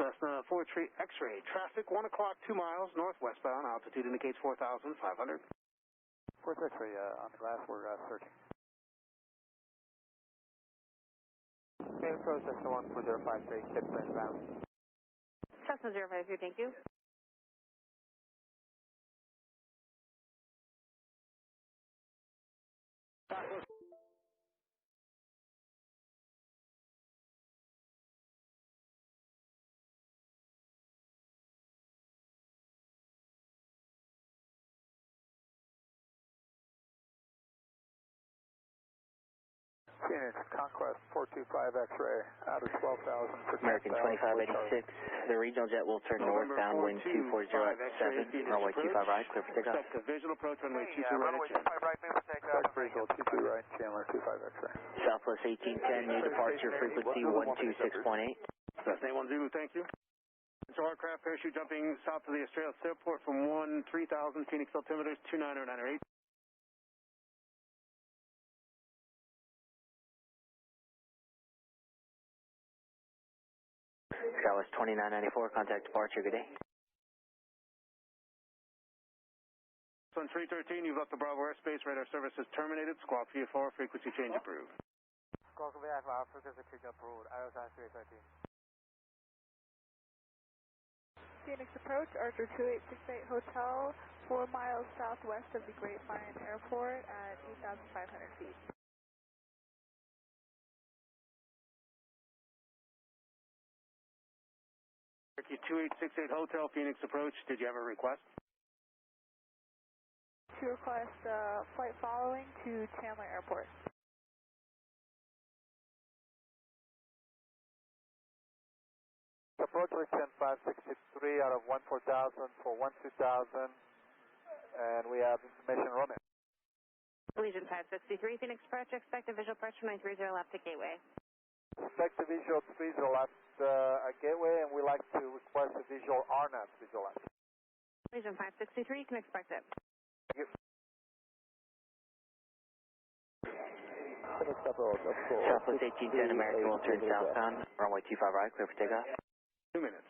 Cessna 43 X-ray. Traffic 1 o'clock, 2 miles northwestbound. Altitude indicates 4,500. 43 X-ray on the glass. We're searching. Okay, process 14053. Kid plane bound. Cessna 053, thank you. Phoenix, Conquest 425 X-ray, out of 12,000 for American 2586, the regional jet will turn northbound, wind 240 at 7, runway 25 right, clear for takeoff. Expect a visual approach, runway 22 right. Runway 25 right, move for takeoff. Expect visual 22 right, Chandler 25 X-ray. Southwest 1810, new departure frequency 126.8. Cessna 1 Zulu, thank you. So aircraft parachute jumping south of the Australis airport from 3000, Phoenix altimeters 29098. Southwest 2994, contact departure, good day. On 313, you've left the Bravo airspace, radar service is terminated, squawk VFR, frequency change approved. Squawk VFR, frequency change approved, IOSI 313. Phoenix approach, Archer 2868 Hotel, 4 miles southwest of the Grapevine Airport at 8,500 feet. Turkey 2868 Hotel, Phoenix approach, did you have a request? To request flight following to Chandler Airport. Approach return 563 out of 14,000 for 12,000, and we have information Romeo. Legion 563, Phoenix approach, expect a visual approach from 930 left to gateway. Expect a visual 30 left at gateway, and we like to request a visual RNAV visual left. Legion 563, you can expect it. Thank you. Southwest 1810, American will turn southbound, runway 25 right, clear for takeoff. 2 minutes.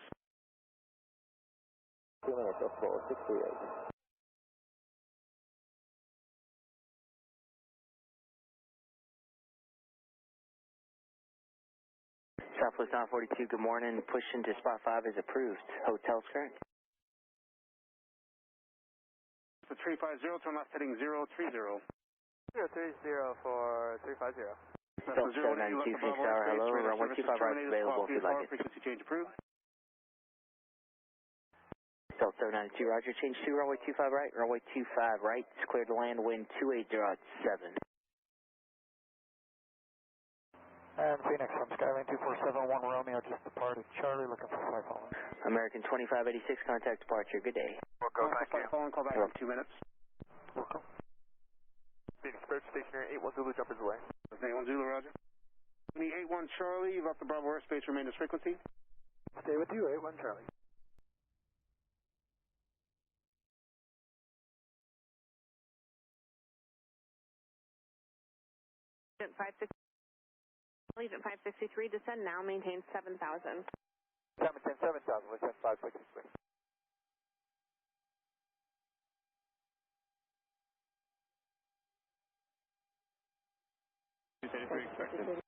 2 minutes, F4, 68. Southwest 942, good morning. Push into spot 5 is approved. Hotel's current. The 350, turn left heading 030. 030 for 350. Delta 792, Phoenix Tower, hello. Runway 25 right available if you'd like it. Frequency change approved. Delta 792, roger. Change 2, runway 25 right. Runway 25 right. It's clear to land, wind 280 at 7. And Phoenix from Skyline 2471 Romeo just departed. Charlie looking for flight following. American 2586, contact departure. Good day. We'll go, thank you. Call back in 2 minutes. Welcome. Phoenix approach stationary 81 Zulu jumpers away. 81 Zulu, roger. The 81 Charlie, you've left the Bravo airspace, remain as frequency. Stay with you, 81 Charlie. Legion 563, descend now, maintain 7,000. Maintain 7,000, let's send 563. Expected.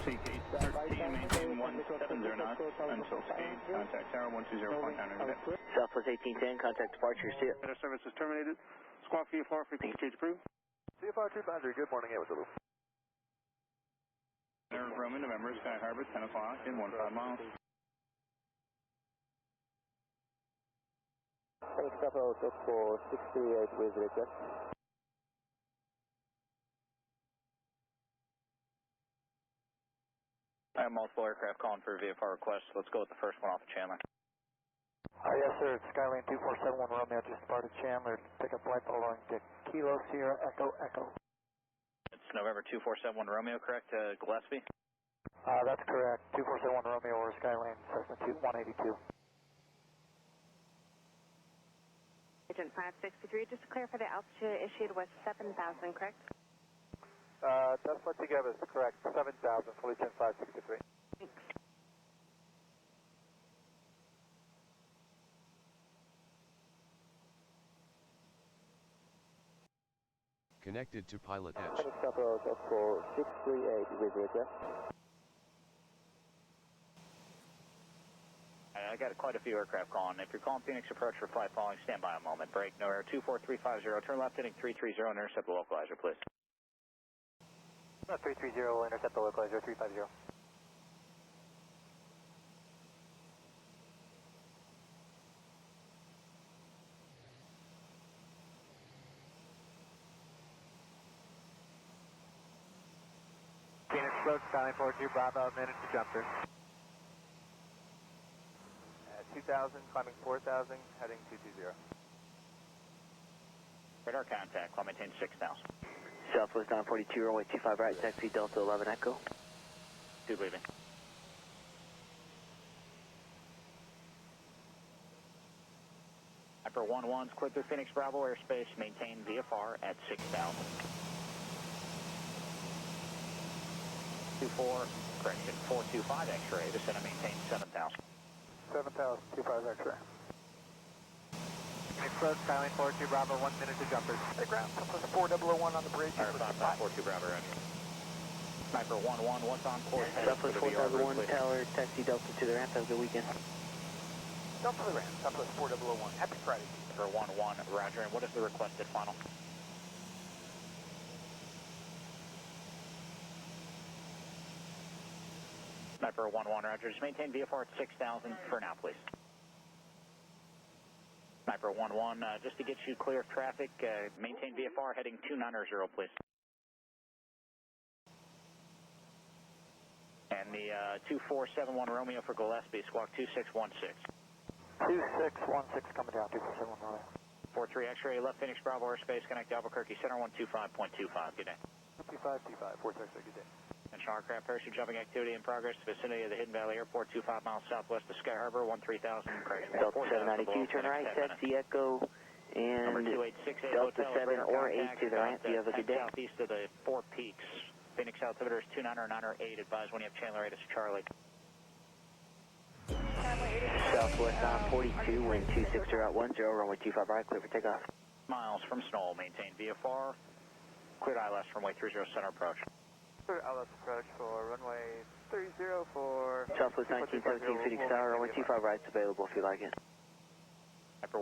CT 13, maintain 170 knots until skate. Contact tower 120.9. Southwest 1810, contact departure. See it. Radar service is terminated. Squawk VFR, frequency change approved. CFR 250, good morning, 8 Zulu. Roman, November, Sky Harbor, 10 o'clock in 15 miles. Phoenix Capital, for 638 with request. I have multiple aircraft calling for VFR requests. Let's go with the first one off of Chandler. Yes, sir. It's Skyline 2471 Romeo just departed Chandler. Pick up flight following to Kilo Sierra Echo Echo. It's November 2471 Romeo, correct, Gillespie? That's correct. 2471 Romeo or Skyline Cessna 182. Agent 563, just to clarify, the altitude issued was 7,000, correct? That's what together is correct. 7,000, fully 10563. Thanks. Connected to PilotEdge. Phoenix approach for 638 with VHF. I got quite a few aircraft calling. If you're calling Phoenix approach for flight following, stand by a moment. Break, no air, 24350. Turn left heading 330 and intercept the localizer, please. 330 will intercept the localizer 350. Phoenix approach, Skyline 42, Bravo, minute to jumper. 2000, climbing 4000, heading 220. Radar contact, climb maintain 6000. Southwest 942, runway 25 right, taxi Delta 11 Echo. Dude leaving. Hyper 11's cleared through Phoenix Bravo airspace, maintain VFR at 6000. 425 X-ray, descend and maintain 7000. 7000, 25 X-ray. Phoenix approach, Skyline 42, Bravo, 1 minute to jumper. Hey, ground, plus 4001 on the bridge. Fire 5542 Bravo, roger. Sniper 11, what's on course? Southwest 4001, Tower, taxi Delta to the ramp, have a good weekend. Delta to the ramp, Southwest 4001, happy Friday. Sniper 11, roger, and what is the requested final? Sniper 11, roger, just maintain VFR at 6000 for now, please. Sniper 11, just to get you clear of traffic, maintain VFR heading 290, please. And the 2471 Romeo for Gillespie, squawk 2616. 2616 coming down, 2471 Romeo. 43 X-ray, left Phoenix Bravo airspace, connect to Albuquerque Center 125.25, good day. 2525, 46, good day. National aircraft parachute jumping activity in progress, vicinity of the Hidden Valley Airport, 25 miles southwest of Sky Harbor, 13000, crash. Delta 792, turn right, taxi Echo, and Number 2868 Delta Hotel, 7 or 8 to the ramp, you have a good day. Southeast of the Four Peaks. Phoenix altimeter is 299 advise when you have Chandler 8 is Charlie. Southwest 942, wind 260.10, runway 25 right, clear for takeoff. Miles from Snow, maintain VFR, cleared ILS runway 30 center approach. Clear ILS approach for runway 30 for... Southwest 1917 Phoenix Tower, runway 25 right's available if you like it. Hyper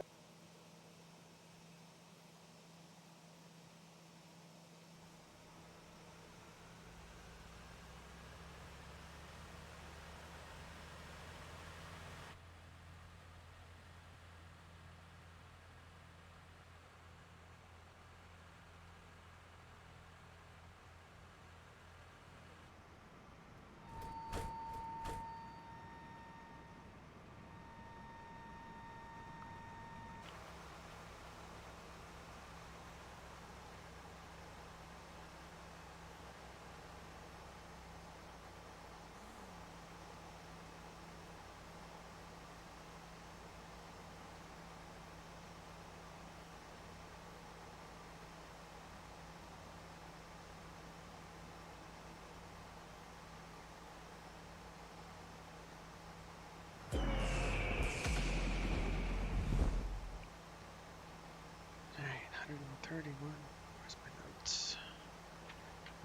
Alright, 131. Where's my notes?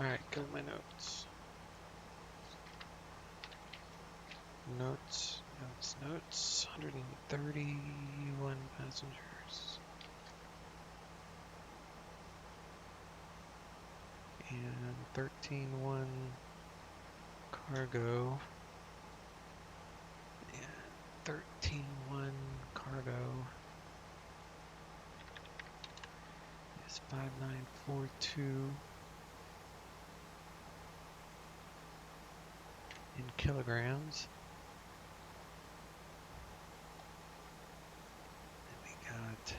Alright, go to my notes. Notes. 131 passengers. And 13.1 cargo. And 13.1 cargo. 5942 in kilograms. And we got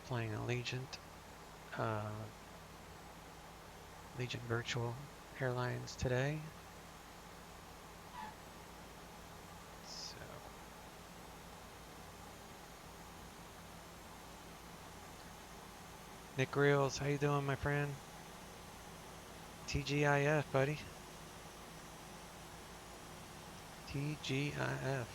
flying Allegiant, Allegiant Virtual Airlines today. Nick Reels, how you doing, my friend? TGIF, buddy. TGIF.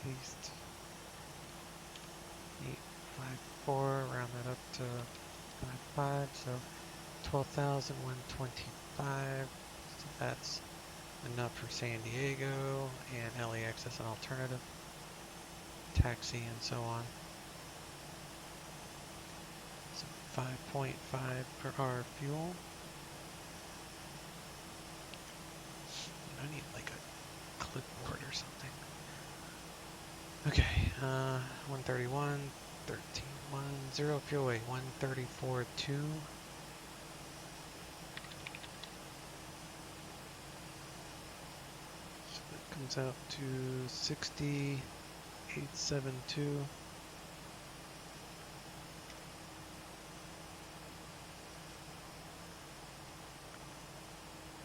paste 854, round that up to 55, so 12,125. So that's enough for San Diego and LAX as an alternative. Taxi and so on. So 5.5 per hour fuel. I need like a clipboard or something. Okay, 131, 13.1, 0 fuel weight, 134.2. So that comes out to 60,872.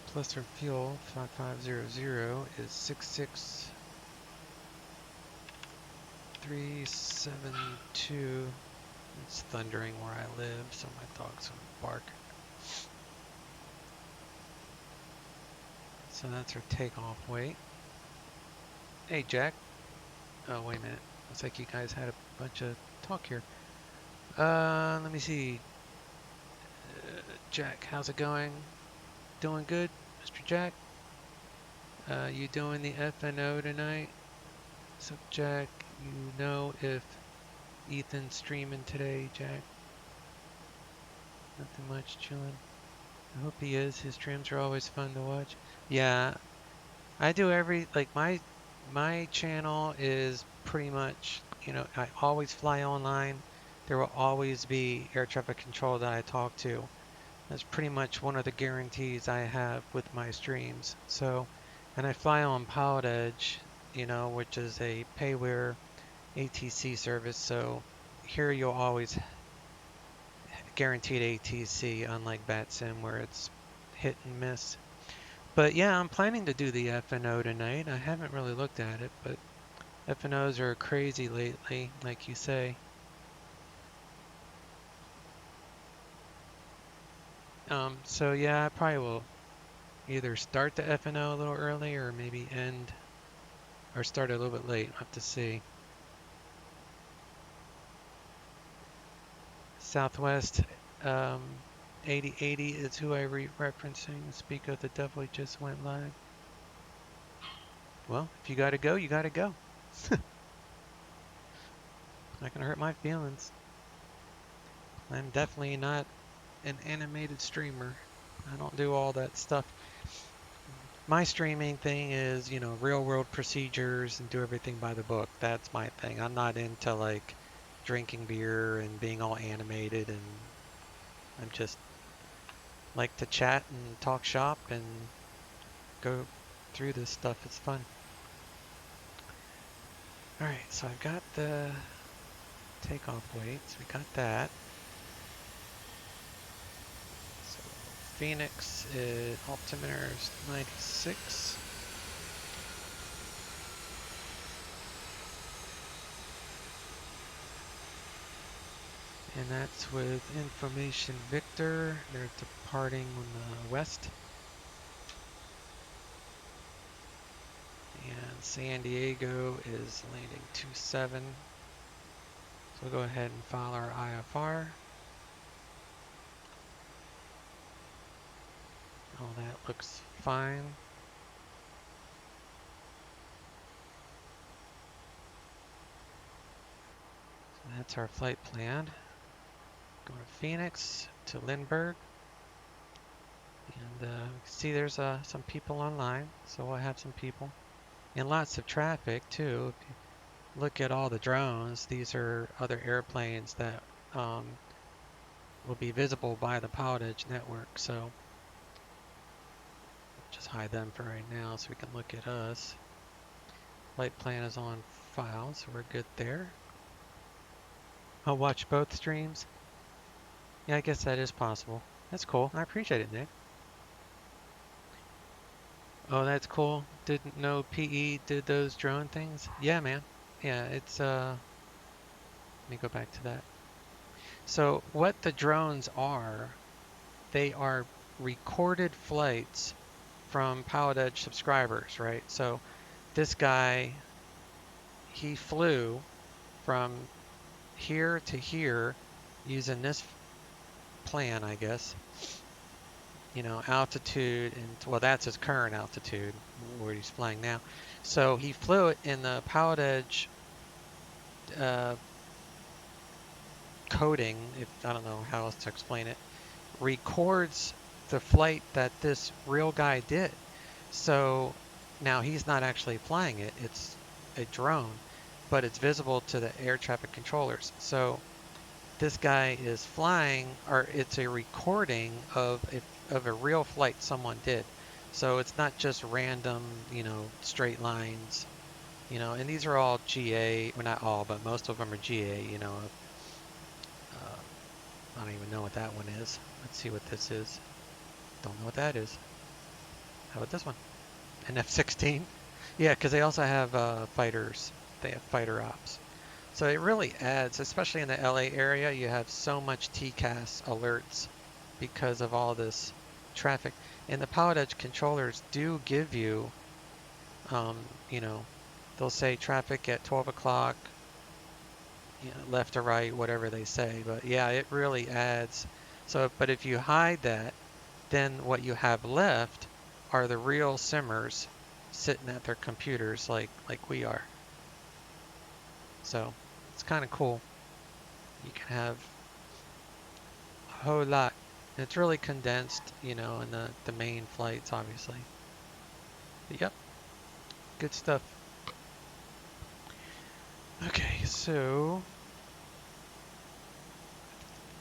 Plus our fuel, 5500 is 66,372. It's thundering where I live, so my dog's gonna bark. So that's our takeoff weight. Hey, Jack. Oh, wait a minute. Looks like you guys had a bunch of talk here. Let me see. Jack, how's it going? Doing good, Mr. Jack? You doing the FNO tonight? So, Jack, you know if Ethan's streaming today, Jack? Nothing much, chilling. I hope he is. His streams are always fun to watch. Yeah, I do my channel is pretty much, you know, I always fly online. There will always be air traffic control that I talk to. That's pretty much one of the guarantees I have with my streams. So, and I fly on PilotEdge, you know, which is a payware ATC service. So here you'll always guaranteed ATC, unlike BatSim where it's hit and miss. But yeah, I'm planning to do the FNO tonight. I haven't really looked at it, but FNOs are crazy lately, like you say. So yeah, I probably will either start the FNO a little early or maybe end or start a little bit late. I'll have to see. Southwest 8080 is who I'm referencing. Speak of the devil, he just went live. Well, if you gotta go, you gotta go. Not gonna hurt my feelings. I'm definitely not an animated streamer. I don't do all that stuff. My streaming thing is, you know, real world procedures and do everything by the book. That's my thing. I'm not into like drinking beer and being all animated, and I'm just like to chat and talk shop and go through this stuff. It's fun. Alright, so I've got the takeoff weights. We got that. So Phoenix is altimeter is 96. And that's with Information Victor. They're departing on the west. And San Diego is landing 27. So we'll go ahead and file our IFR. All that looks fine. So that's our flight plan. Going to Phoenix to Lindbergh. And see there's some people online, so we'll have some people. And lots of traffic too. If you look at all the drones, these are other airplanes that will be visible by the PilotEdge network. So just hide them for right now so we can look at us. Flight plan is on file, so we're good there. I'll watch both streams. Yeah, I guess that is possible. That's cool. I appreciate it, Nick. Oh, that's cool. Didn't know PE did those drone things. Yeah, man. Yeah, it's let me go back to that. So what the drones are, they are recorded flights from PilotEdge subscribers, right? So this guy, he flew from here to here using this plan, I guess. You know, altitude, and well, that's his current altitude where he's flying now. So he flew it in the PilotEdge coding, if I don't know how else to explain it, records the flight that this real guy did. So now he's not actually flying it, it's a drone, but it's visible to the air traffic controllers. So this guy is flying, or it's a recording of a real flight someone did. So it's not just random, you know, straight lines, you know, and these are all GA, well not all, but most of them are GA, you know. I don't even know what that one is. Let's see what this is. Don't know what that is. How about this one? An F-16? Yeah, because they also have fighters. They have fighter ops. So it really adds, especially in the LA area, you have so much TCAS alerts because of all this traffic. And the PilotEdge controllers do give you, you know, they'll say traffic at 12 o'clock, you know, left or right, whatever they say. But yeah, it really adds. So, but if you hide that, then what you have left are the real simmers sitting at their computers like we are. So it's kind of cool. You can have a whole lot. And it's really condensed, you know, in the main flights, obviously. But yep, good stuff. Okay, so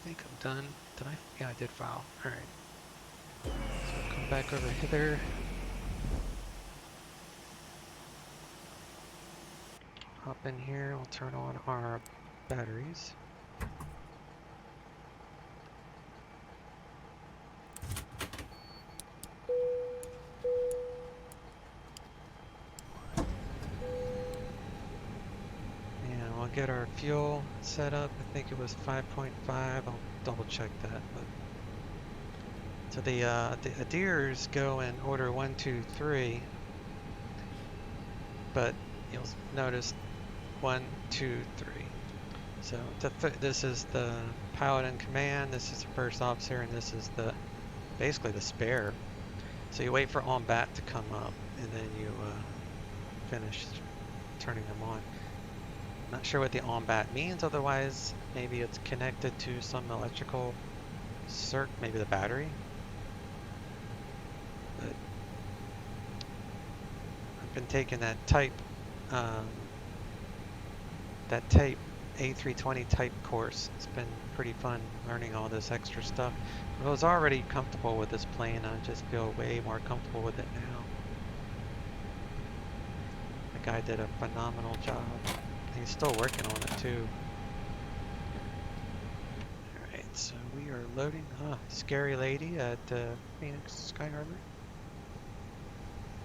I think I'm done. Did I? Yeah, I did file. All right. So come back over hither. Hop in here. We'll turn on our batteries. And we'll get our fuel set up. I think it was 5.5. I'll double check that. But so the Adirs go in order 1, 2, 3. But you'll notice 1, 2, 3. So this is the pilot in command, this is the first officer, and this is basically the spare. So you wait for on bat to come up, and then you finish turning them on. Not sure what the on bat means, otherwise maybe it's connected to some electrical circuit, maybe the battery. But I've been taking that type A320 type course. It's been pretty fun learning all this extra stuff. I was already comfortable with this plane. I just feel way more comfortable with it now. The guy did a phenomenal job. He's still working on it too. Alright, so we are loading. Scary lady at Phoenix Sky Harbor.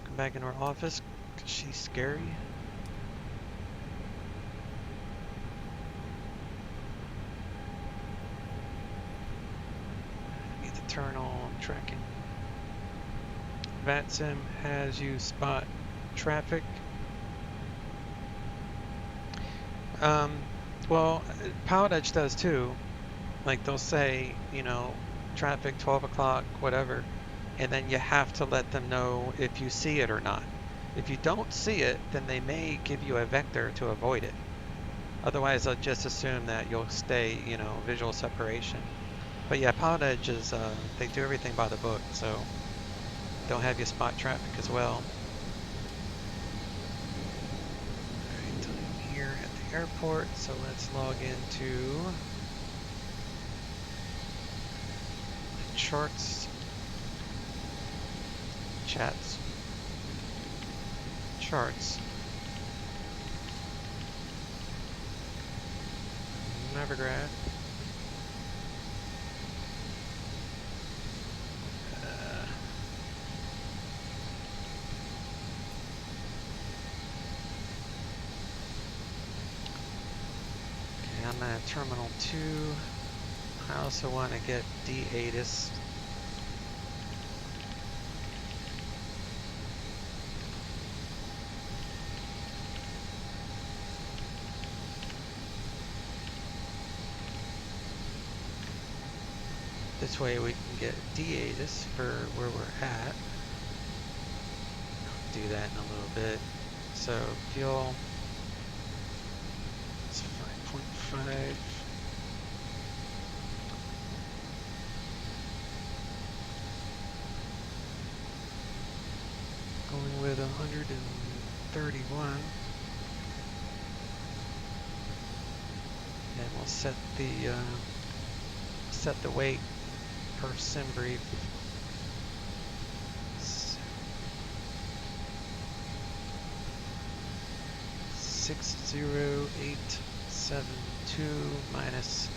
Come back into our office because she's scary. Turn on tracking. VATSIM has you spot traffic. Well, PilotEdge does too. Like they'll say, you know, traffic 12 o'clock, whatever, and then you have to let them know if you see it or not. If you don't see it, then they may give you a vector to avoid it. Otherwise, they'll just assume that you'll stay, you know, visual separation. But yeah, PilotEdge is, they do everything by the book, so they'll have you spot traffic as well. Alright, I'm here at the airport, so let's log into the charts, chats, charts. Navigraph. I'm at Terminal 2. I also want to get D-ATIS. This way we can get D-ATIS for where we're at. I'll do that in a little bit. So fuel is 5.5. Going with 131. And we'll set the weight per sim brief. 60872 minus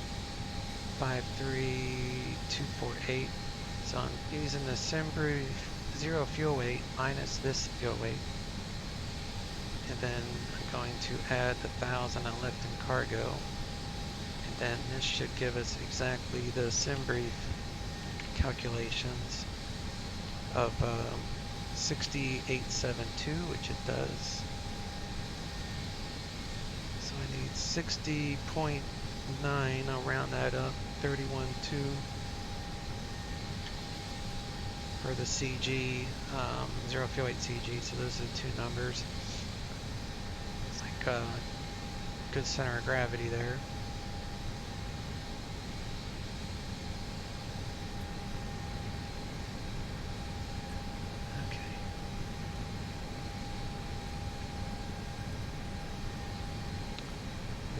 53248. So I'm using the sim brief 0 fuel weight minus this fuel weight. And then I'm going to add the 1,000 on lift and cargo. And then this should give us exactly the sim brief calculations of 6872, which it does. So I need 60.9, I'll round that up, 31.2 for the CG, 0 fuel weight CG, so those are the two numbers. It's like a good center of gravity there.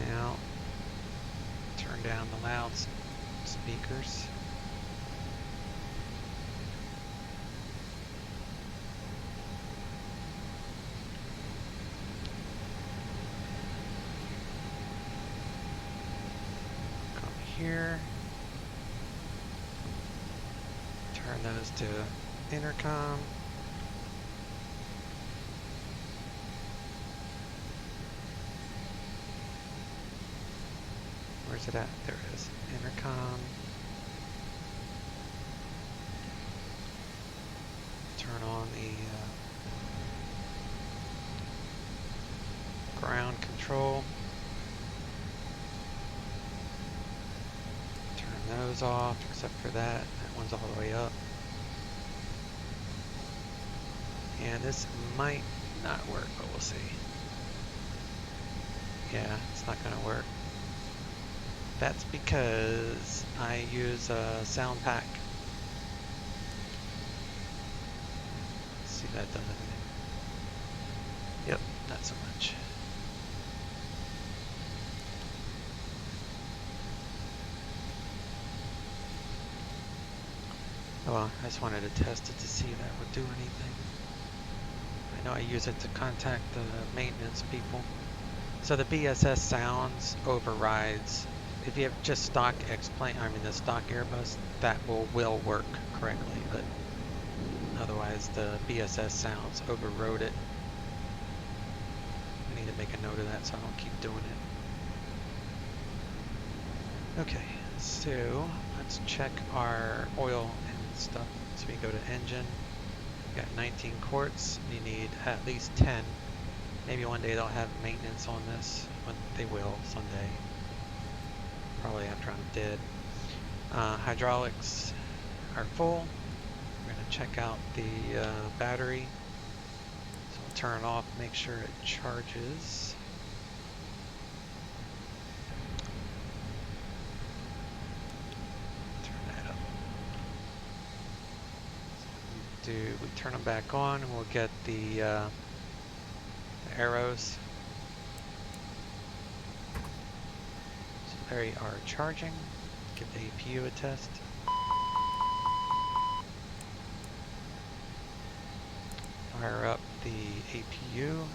Now, turn down the loudspeakers. Come here. Turn those to intercom. Where's it at? There it is. Intercom. Turn on the ground control. Turn those off, except for that. That one's all the way up. And this might not work, but we'll see. Yeah, it's not going to work. That's because I use a sound pack. Let's see if that does anything. Yep, not so much. Oh well, I just wanted to test it to see if that would do anything. I know I use it to contact the maintenance people. So the BSS sounds overrides. If you have just stock X-plane, I mean the stock Airbus, that will work correctly, but otherwise the BSS sounds overrode it. I need to make a note of that so I don't keep doing it. Okay, so let's check our oil and stuff. So we go to engine, we got 19 quarts, you need at least 10. Maybe one day they'll have maintenance on this, but they will someday. Probably after I'm dead. Hydraulics are full. We're going to check out the battery. So we'll turn it off, make sure it charges. Turn that up. So we turn them back on and we'll get the arrows. They are charging. Give the APU a test. Fire up the APU. You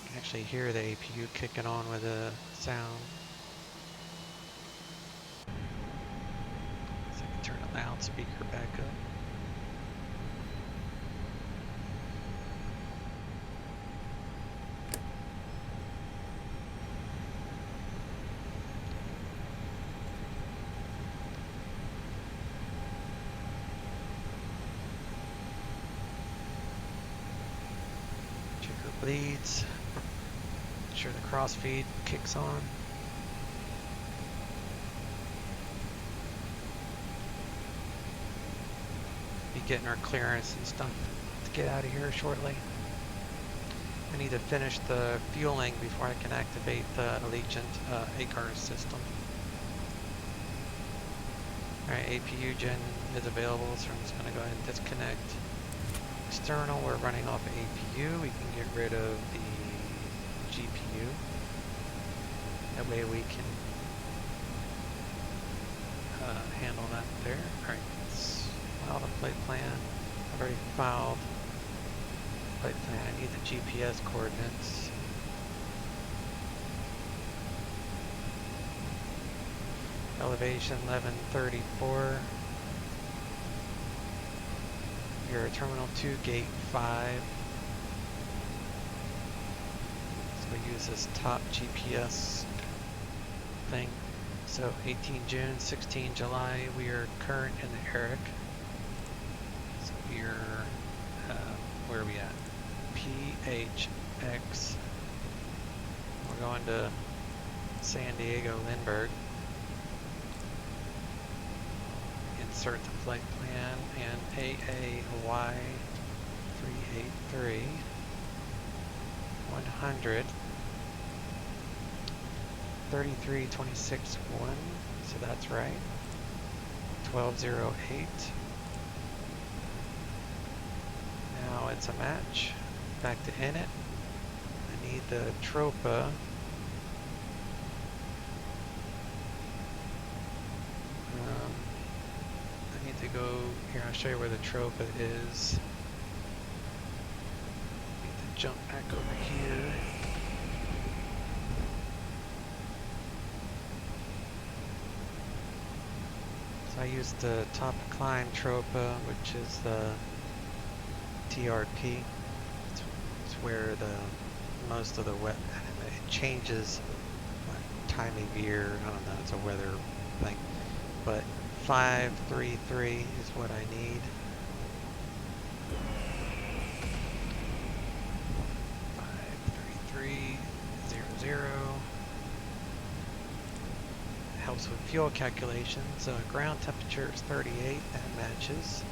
can actually hear the APU kicking on with a sound. Turn the loudspeaker back up. bleeds. Make sure the crossfeed kicks on. Be getting our clearance and stuff to get out of here shortly. I need to finish the fueling before I can activate the Allegiant ACARS system. Alright, APU gen is available, so I'm just going to go ahead and disconnect. External, we're running off of APU. We can get rid of the GPU. That way we can handle that there. Alright, let's file the flight plan. I've already filed flight plan. I need the GPS coordinates. Elevation 1134. You're Terminal 2, Gate 5. So we use this top GPS thing. So 18 June, 16 July, we are current in the Eric. So we're, where are we at? PHX. We're going to San Diego, Lindbergh. Insert the flight plan and AAY 383 100 3326 1, so that's right. 1208. Now it's a match. Back to init. I need the TROPA. I need to go here. I'll show you where the TROPA is. Need to jump back over here. So I used the top climb TROPA, which is the TRP. It's where the most of the wet, it changes time of year. I don't know, it's a weather thing. But 533 is what I need. 53300. Helps with fuel calculations. Ground temperature is 38. That matches.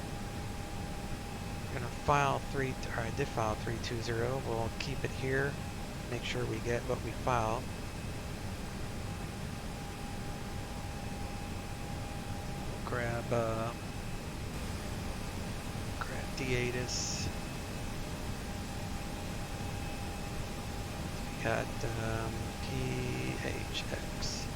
I'm gonna file I did file 320. We'll keep it here. Make sure we get what we filed. Grab D-ATIS. We got PHX.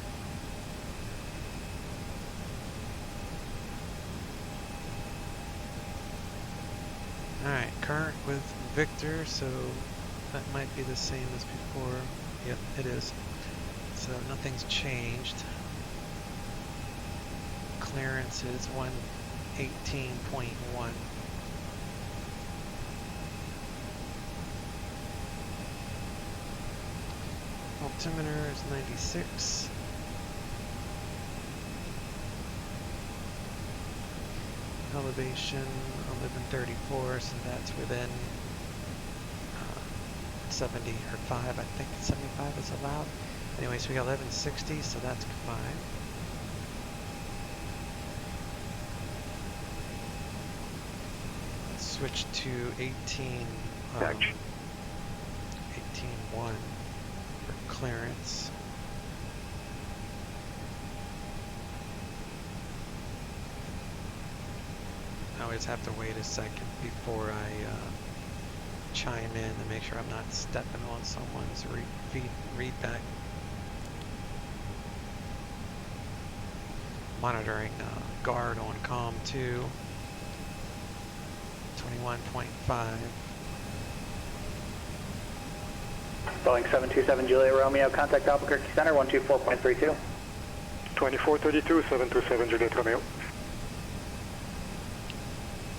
Alright, current with Victor, so that might be the same as before. Yep, it is. So nothing's changed. Clearance is 118.1. Altimeter is 96. Elevation 1134, so that's within 70 or 5. I think 75 is allowed. Anyway, so we got 1160, so that's fine. Let's switch to 18.1 for clearance. I always have to wait a second before I chime in to make sure I'm not stepping on someone's readback. Monitoring guard on COM 2, 21.5. Boeing 727 Juliet Romeo, contact Albuquerque Center, 124.32. 2432, 727 Juliet Romeo.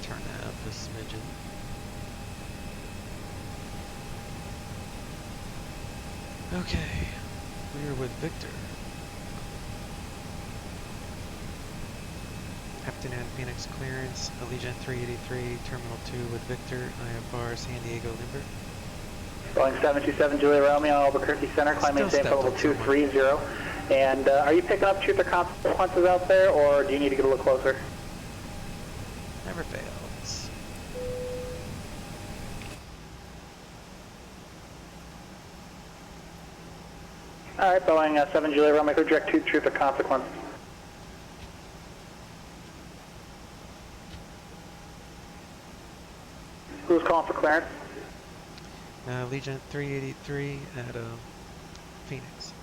Turn that up a smidgen. Okay, we're with Victor. Afternoon Phoenix clearance, Allegiant 383, Terminal 2 with Victor, IFR San Diego Lindbergh. Boeing 727 Julia Romeo, Albuquerque Center, climb maintain for level 230. And are you picking up trooper consequences out there, or do you need to get a little closer? Never fails. All right, Boeing 7 Julia Romeo, who direct 2 trooper consequence? Who's calling for clearance? Legion 383 at Phoenix.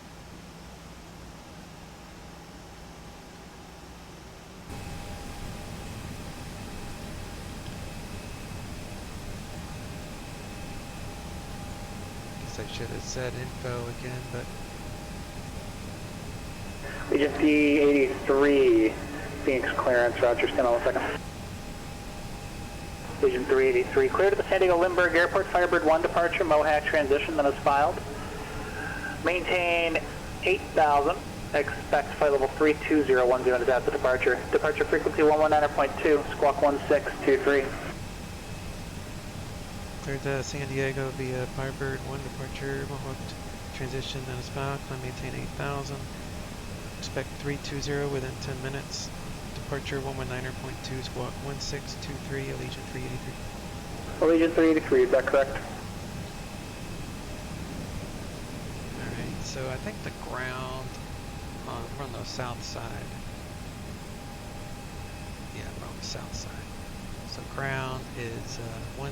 Guess I should have said info again, but Legion 383, Phoenix clearance, Roger, stand on 1 second. Legion 383, clear to the San Diego Lindbergh Airport, Firebird 1 departure, Mohack transition, then is filed. Maintain 8,000, expect flight level 32010 is at the departure. Departure frequency 119.2, squawk 1623. cleared to San Diego via Firebird 1 departure, Mohawk transition, then is filed, climb maintain 8,000. Expect 320 within 10 minutes. Departure 119.2, squawk 1623, Allegiant 383. Allegiant 383, is that correct? Alright, so I think the ground we're on the south side. Yeah, we're on the south side. So ground is 132.55.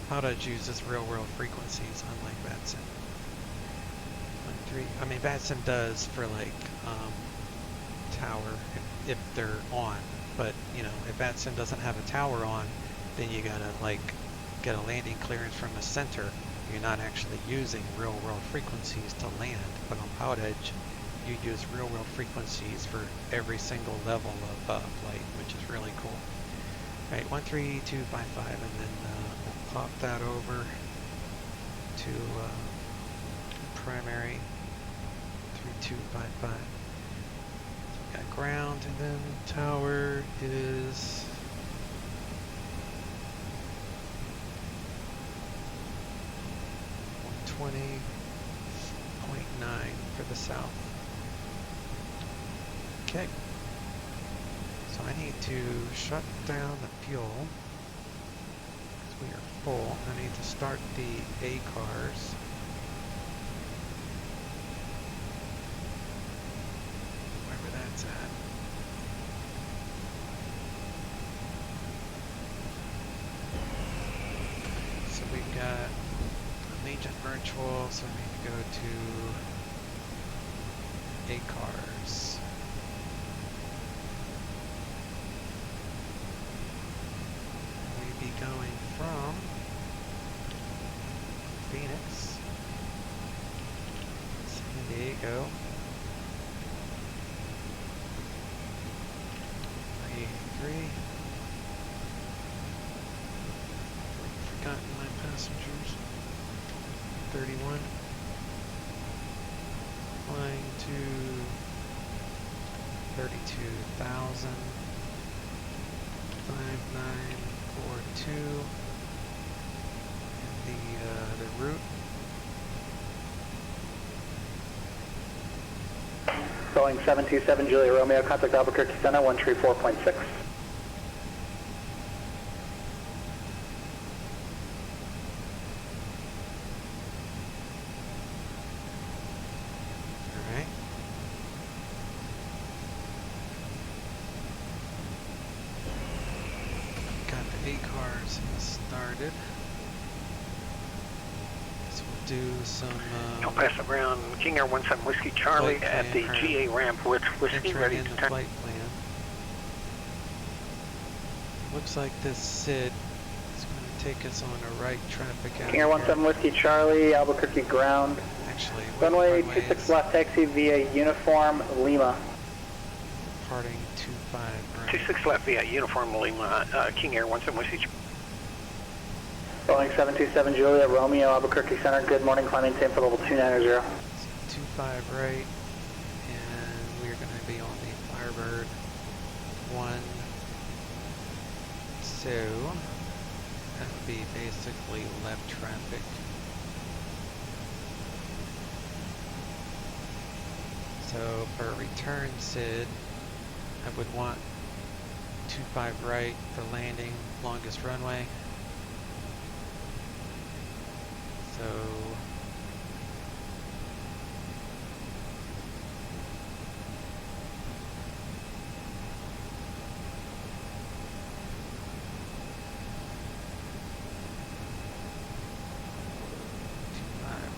PilotEdge uses real-world frequencies, unlike VATSIM. VATSIM does for like tower if they're on, but you know, if VATSIM doesn't have a tower on, then you gotta like get a landing clearance from the center. You're not actually using real-world frequencies to land, but on PilotEdge, you use real-world frequencies for every single level of flight, which is really cool. All right, 13255, and then we'll pop that over to primary 3255. So we got ground, and then tower is 120.9 for the south. Okay. So I need to shut down the fuel because we are full. I need to start the A cars. Wherever that's at. So we've got Allegiant Virtual, so I need to go to A cars. Be going from Phoenix, San Diego, 383. Forgotten my passengers. 31. Flying to 32,000. 5942, and the route. Boeing 727 Julia Romeo, contact Albuquerque Center, 134.6. Alright. Got the A cars started. So we'll do some Don't pass the ground. King Air 17 Whiskey Charlie at the GA ramp with Whiskey ready to turn. Flight plan. Looks like this SID is going to take us on a right traffic out. King Air 17 Whiskey Charlie, Albuquerque ground. Actually, runway 26 left taxi via Uniform Lima. Departing 25 right. 26 left via Uniform Lima, King Air 17 Whiskey Charlie. Boeing 727 Julia Romeo, Albuquerque Center, good morning, climb maintain for level 290. So 25 right, and we're going to be on the Firebird one. So that would be basically left traffic. So for return SID, I would want 25 right for landing, longest runway. So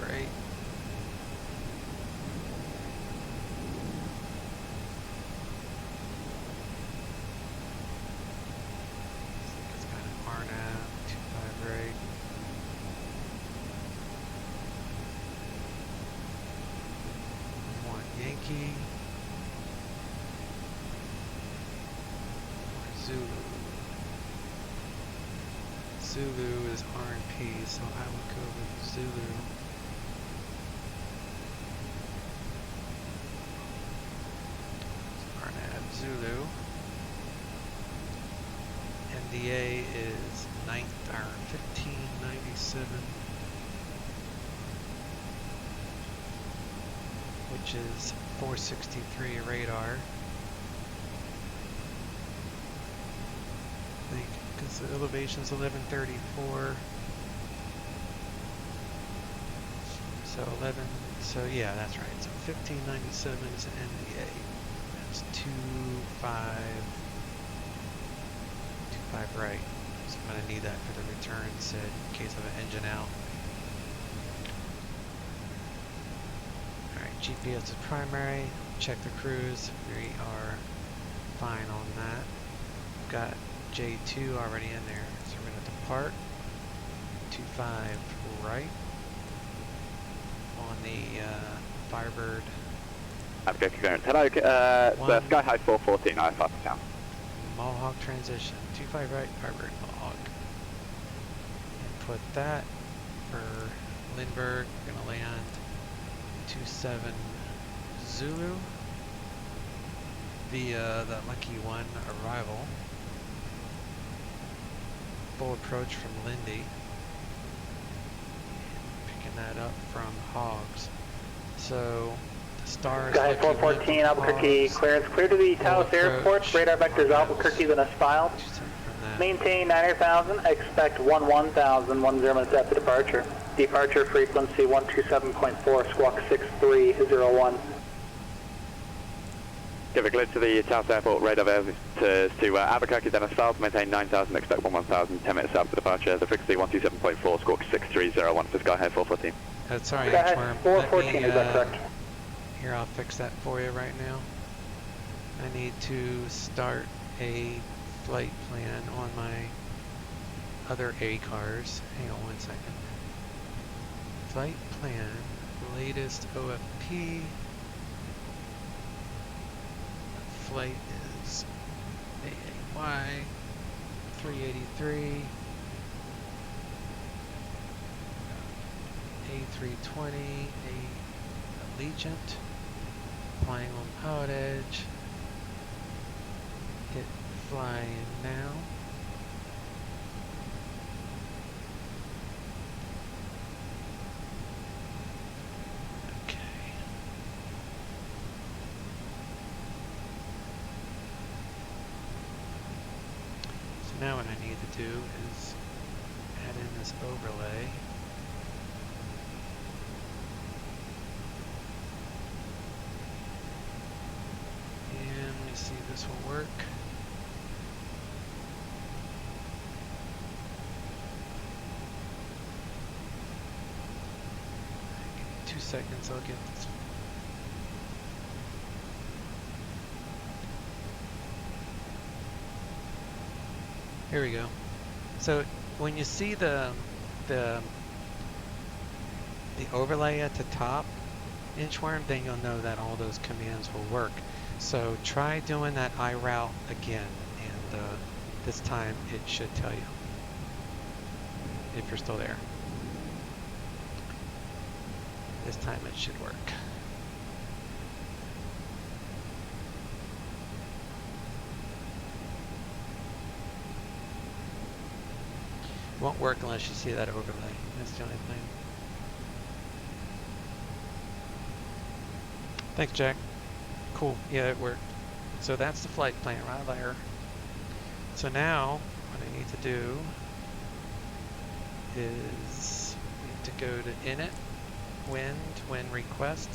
right. It's got an RNAV, 25 right. One Yankee. Zulu. Zulu is RNP, so I would go with Zulu. Zulu. MDA is 1597, which is 463 radar. I think because the elevation is 1134. So 11. So yeah, that's right. So 1597 is an MDA. 25 right. So I'm going to need that for the return SID in case of an engine out. Alright, GPS is primary. Check the cruise. We are fine on that. We've got J2 already in there. So we're going to depart 25 right on the Firebird. Okay, clearance. Hello, Sky High 414, IFR for town. Mohawk transition, 25 right, Firebird, Mohawk. And put that for Lindbergh, we're going to land 27 Zulu via the Lucky 1 arrival. Full approach from Lindy. Picking that up from Hogs. So Stars. Sky 414, Albuquerque, clearance clear to the Taos Airport. Radar vectors Albuquerque, then as filed. Maintain 9,000, expect 11,000, 10 minutes after departure. Departure frequency 127.4, squawk 6301. Give a glide to the Taos Airport, radar vectors to Albuquerque, then as filed. Maintain 9,000, expect 11,000, 10 minutes after departure. The frequency 127.4, squawk 6301 for Sky High 414. Sorry, Sky High 414, is that correct? Here, I'll fix that for you right now. I need to start a flight plan on my other A cars. Hang on one second. Flight plan, latest OFP. Flight is AAY 383. A320, a Allegiant. Flying on PilotEdge. Hit fly in now. Okay. So now what I need to do is add in this overlay. See if this will work. 2 seconds, I'll get this. Here we go. So when you see the overlay at the top, Inchworm, then you'll know that all those commands will work. So try doing that iRoute again, and this time it should tell you if you're still there. This time it should work. It won't work unless you see that overlay. That's the only thing. Thanks, Jack. Cool. Yeah, it worked. So that's the flight plan right there. So now, what I need to do is need to go to init, wind request.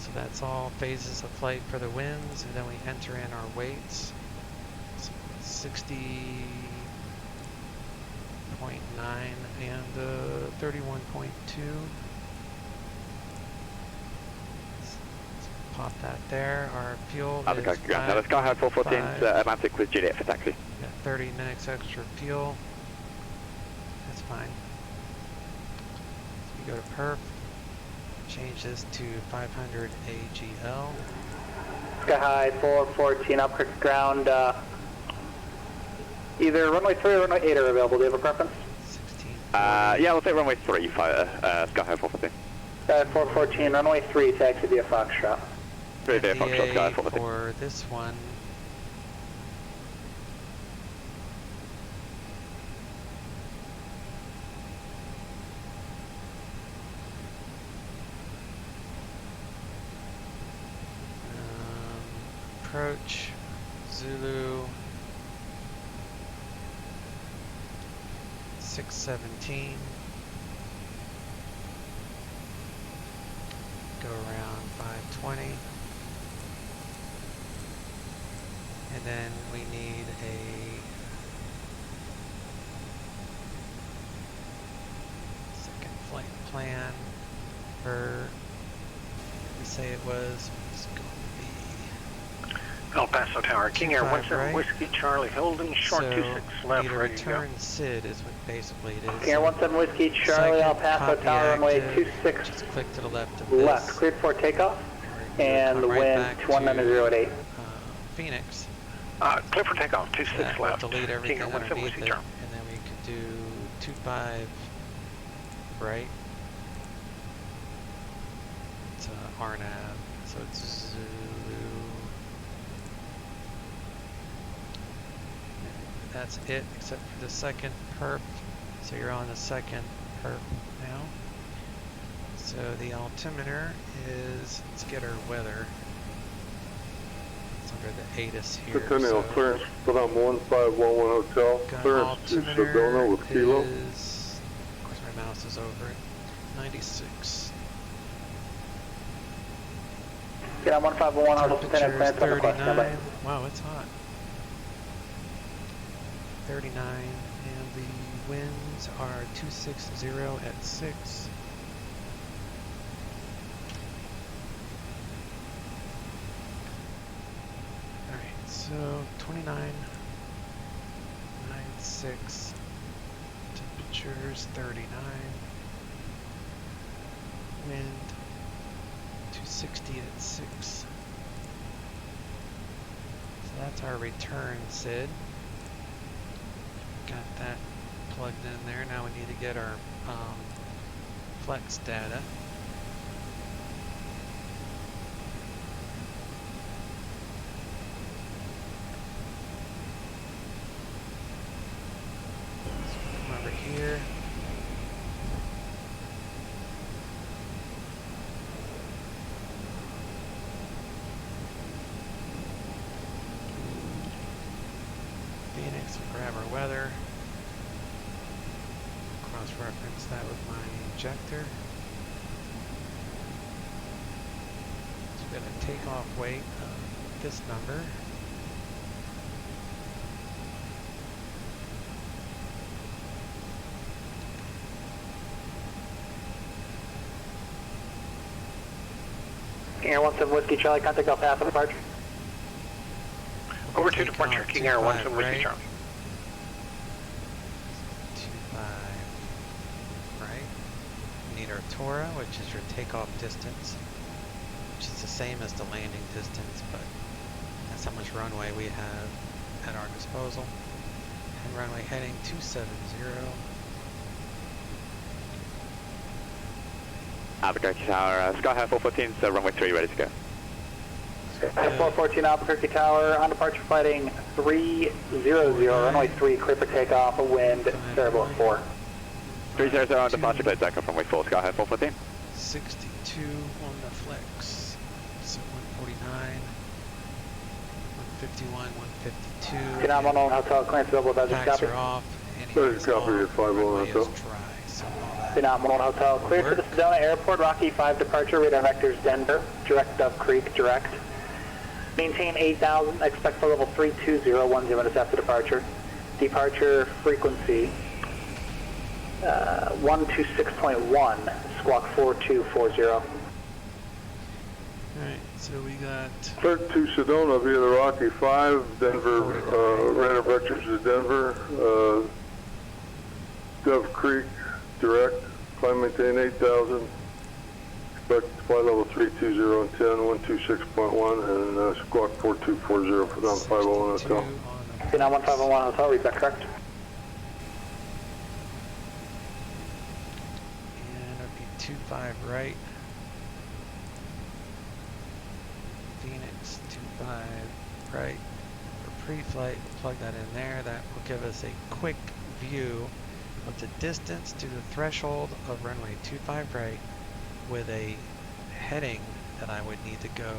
So that's all phases of flight for the winds, and then we enter in our weights. So 60.9 and 31.2. Pop that there. Our fuel is Now the Skyhigh 414 Atlantic with Juliet for taxi. Got 30 minutes extra fuel. That's fine. So we go to perf. Change this to 500 AGL. Skyhigh 414 up ground. Either runway 3 or runway 8 are available. Do you have a preference? 16. Yeah, we'll take runway 3, Skyhigh 414. 414, runway 3, taxi via Foxtrot. 3 via Foxtrot, Skyhigh 414. For this one, approach, Zulu, 617, go around 520, and then we need a second flight plan for, we say it was, it's going to be El Paso Tower, King Air 17 right? Whiskey Charlie, holding short so 26 left, need a ready to go. return SID is what basically it is. King Air 17 Whiskey Charlie, El Paso Tower, runway 26 just click to the left of left, this. cleared for takeoff, and the right wind back 1908. Phoenix. Clear for takeoff, 26 We'll left. delete everything King Air 17 underneath Whiskey it, Charlie. and then we could do 25 right. It's RNAV, so it's Zulu. That's it, except for the second perf. So you're on the second perf now. So the altimeter is, let's get our weather. It's under the ATIS here. Centennial clearance for them 1511 Hotel. Clearance to Sedona with Kilo. Is, of course my mouse is over it, 96. Get on 1511, I'll just Temperature is clearance on the question. 39. Wow, it's hot. 39, and the winds are 260 at 6. Alright, so 29.96. Temperatures 39. Wind 260 at 6. So that's our return SID. Got that plugged in there. Now we need to get our flex data. So come over here. Phoenix, we'll grab our weather. Cross-reference that with my injector. So we've got a takeoff weight of this number. King Air 17 Whiskey Charlie, contact El Paso departure. Over to departure, King Air 17 Whiskey right? Charlie. 25, right? We need our Tora, which is your takeoff distance, which is the same as the landing distance, but that's how much runway we have at our disposal. And runway heading 270. Albuquerque Tower, Skyhigh 414, so runway 3 ready to go. 414 Albuquerque Tower, on departure flighting 300, runway 3, clear for takeoff, wind, variable at 4. 300 on departure, clear takeoff, runway 4, Sky High 414. 62 on the flex, so 149, 151, 152. Vietnam 101 Hotel, clearance available, Desert Packs copy. are off, Desert copy at 501 Hotel. dry, so all that Vietnam 101 Hotel, clear to the Sedona Airport, Rocky 5 departure, radar vectors Denver, direct Dove Creek, direct. Maintain 8,000, expect for level 32010 minutes after departure. Departure frequency 126.1, squawk 4240. Alright, so we got Cleared to Sedona via the Rocky 5, Denver, radar vectors to Denver, Dove Creek, direct, climb maintain 8,000, expect flight level 320 and 10, 126.1, and squawk 4240 for down 501 Hotel. Vietnam 1501 Hotel, read that correct? and RP 25 right. Phoenix 25 right. For pre-flight, plug that in there. That will give us a quick view of the distance to the threshold of runway 25 right with a heading that I would need to go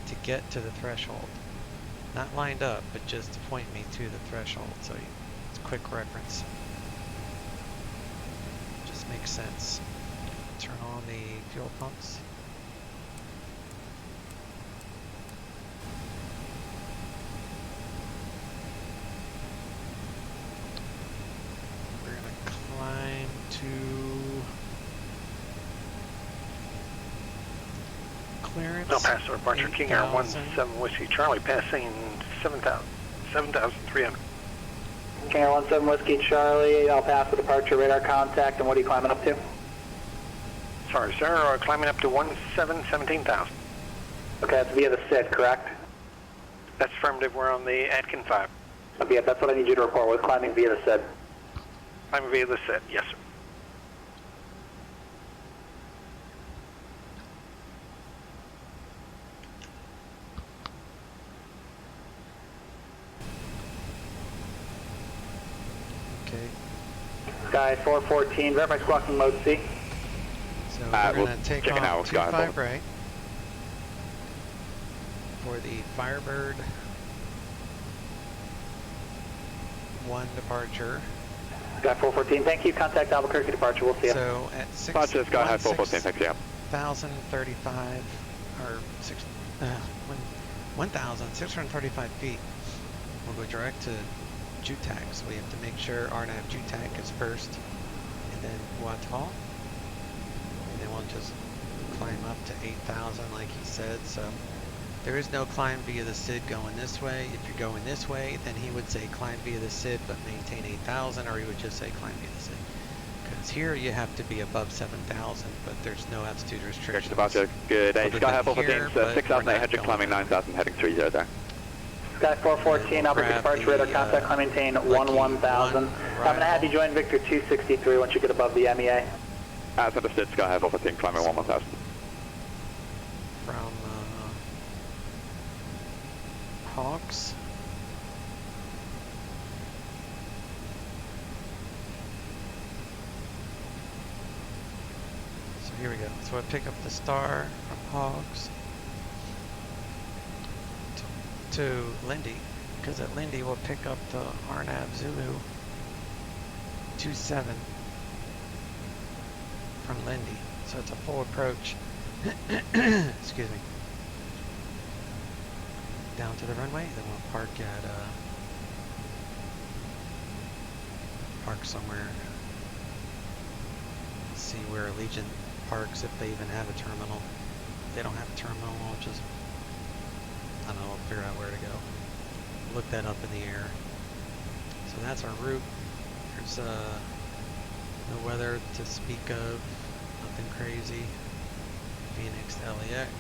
to get to the threshold. Not lined up, but just to point me to the threshold. So it's a quick reference. Just makes sense. Turn on the fuel pumps. We're gonna climb to clearance. No pass departure, King Air 17 Whiskey Charlie, passing 7,300. King Air 17 Whiskey Charlie, I'll pass the departure radar contact, and what are you climbing up to? Sorry, sir, climbing up to 17,000. Okay, that's via the SID, correct? That's affirmative, we're on the Atkin 5. Okay, that's what I need you to report with, climbing via the SID. Climbing via the set, yes, sir. Okay, Sky 414, verify squawking mode C. so we're we'll gonna take check it out, off Sky 25 right for the Firebird 1 departure. Sky 414, thank you. Contact Albuquerque departure, we'll see you. So at Departure, Sky High 414, thanks, yeah. 1,035 or 1,635 feet. We'll go direct to JUTAC, so we have to make sure RNAV JUTAC is first, and then Watal, and then we'll just climb up to 8,000 like he said. So there is no climb via the SID going this way. If you're going this way, then he would say climb via the SID but maintain 8,000, or he would just say climb via the SID. Because here you have to be above 7,000, but there's no altitude restrictions. Departure, good day. Other Sky High than 414, here, but 6,800, we're not climbing going 9,000, heading 30 there. Sky 414, Albuquerque departure, radar contact, climb maintain 11,000. I'm going to have you join Victor 263 once you get above the MEA. As understood, Sky High 414, climbing 11,000. From Hawks. So here we go. So I pick up the star from Hawks to Lindy, because at Lindy we'll pick up the RNAV Zulu 27 from Lindy. So it's a full approach. Excuse me. Down to the runway, then we'll park at park somewhere. See where Allegiant parks, if they even have a terminal. If they don't have a terminal, we'll just, I don't know, we'll figure out where to go. Look that up in the air. So that's our route. There's no weather to speak of, nothing crazy. Phoenix to LAX,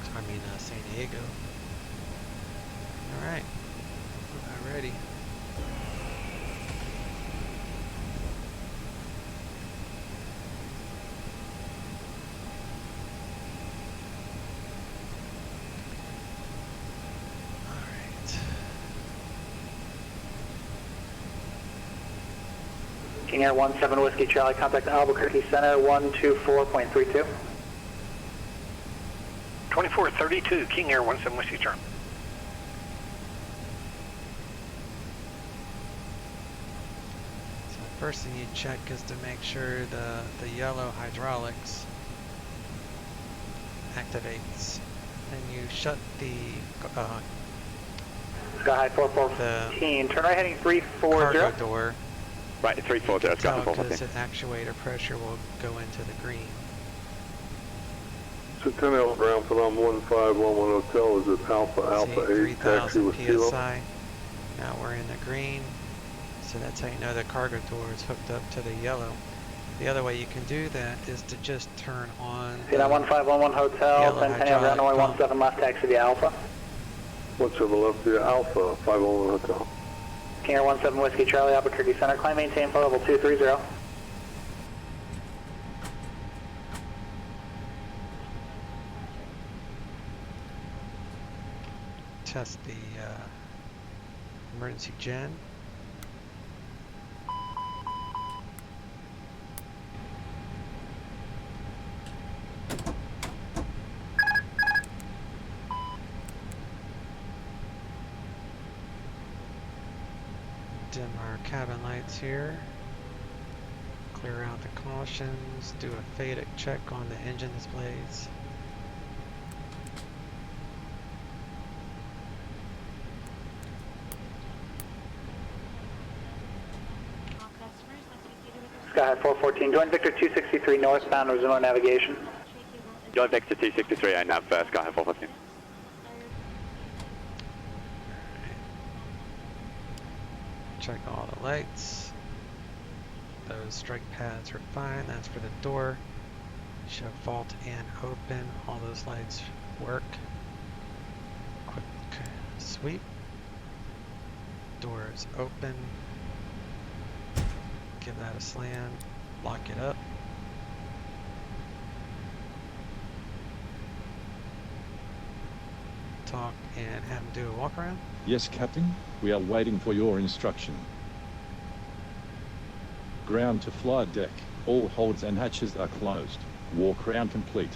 San Diego. Alright, we're ready. King Air 17 Whiskey Charlie, contact Albuquerque Center 124.32. 2432, King Air 17 Whiskey Charlie. So the first thing you check is to make sure the yellow hydraulics activates. And you shut the Sky 4414, turn right heading 340. cargo door. Right, 340, Sky Because 414. the actuator pressure will go into the green. So 10 L ground for 1511 Hotel, is it Alpha 8, taxi with Kilo? PSI. Now we're in the green. So that's how you know the cargo door is hooked up to the yellow. The other way you can do that is to just turn on the 1511 Hotel, yellow 1010 ground, runway hydraulic 17 left, taxi the Alpha. 17 left, the Alpha 511 Hotel. King Air 17 Whiskey Charlie, Albuquerque Center, climb maintain flow level 230. test the emergency gen. Dim our cabin lights here. Clear out the cautions. Do a FADEC check on the engine displays. Sky 414, join Victor 263 northbound, resume our navigation. Join Victor 263, I nav Sky 414. Check all the lights. Those strike pads are fine. That's for the door. Show fault and open. All those lights work. Quick sweep. Door is open. Give that a slam. Lock it up. Talk and have him do a walk around. Yes, Captain. We are waiting for your instruction. Ground to flight deck. All holds and hatches are closed. Walk round complete.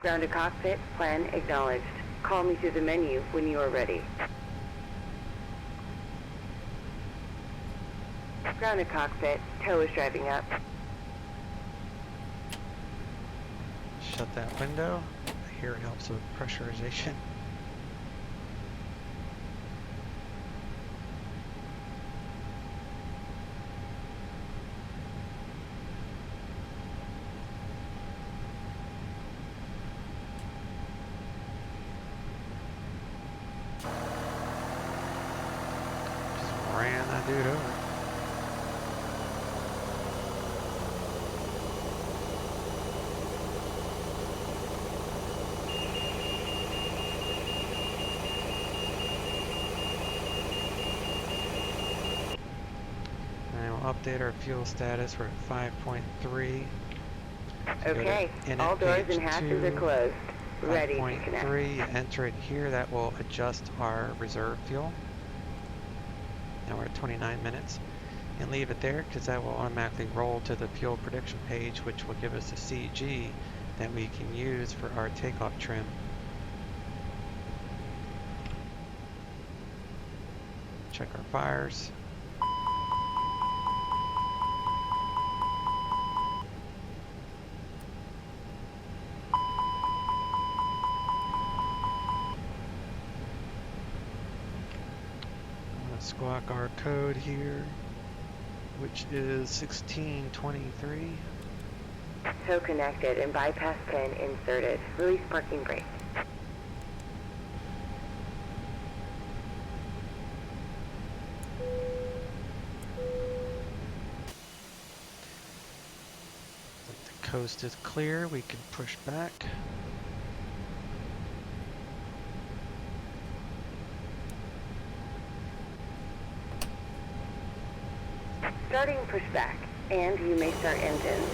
Ground to cockpit, plan acknowledged. Call me through the menu when you are ready. Ground to cockpit, tow is driving up. Shut that window. Here it helps with pressurization. Just ran that dude over. Update our fuel status. We're at 5.3. Okay, all doors and hatches are closed. Ready to connect. 5.3, enter it here. That will adjust our reserve fuel. Now we're at 29 minutes. And leave it there because that will automatically roll to the fuel prediction page, which will give us a CG that we can use for our takeoff trim. Check our fires. Squawk our code here, which is 1623. Tow connected and bypass pin inserted. Release parking brake. The coast is clear. We can push back. Starting pushback, and you may start engines.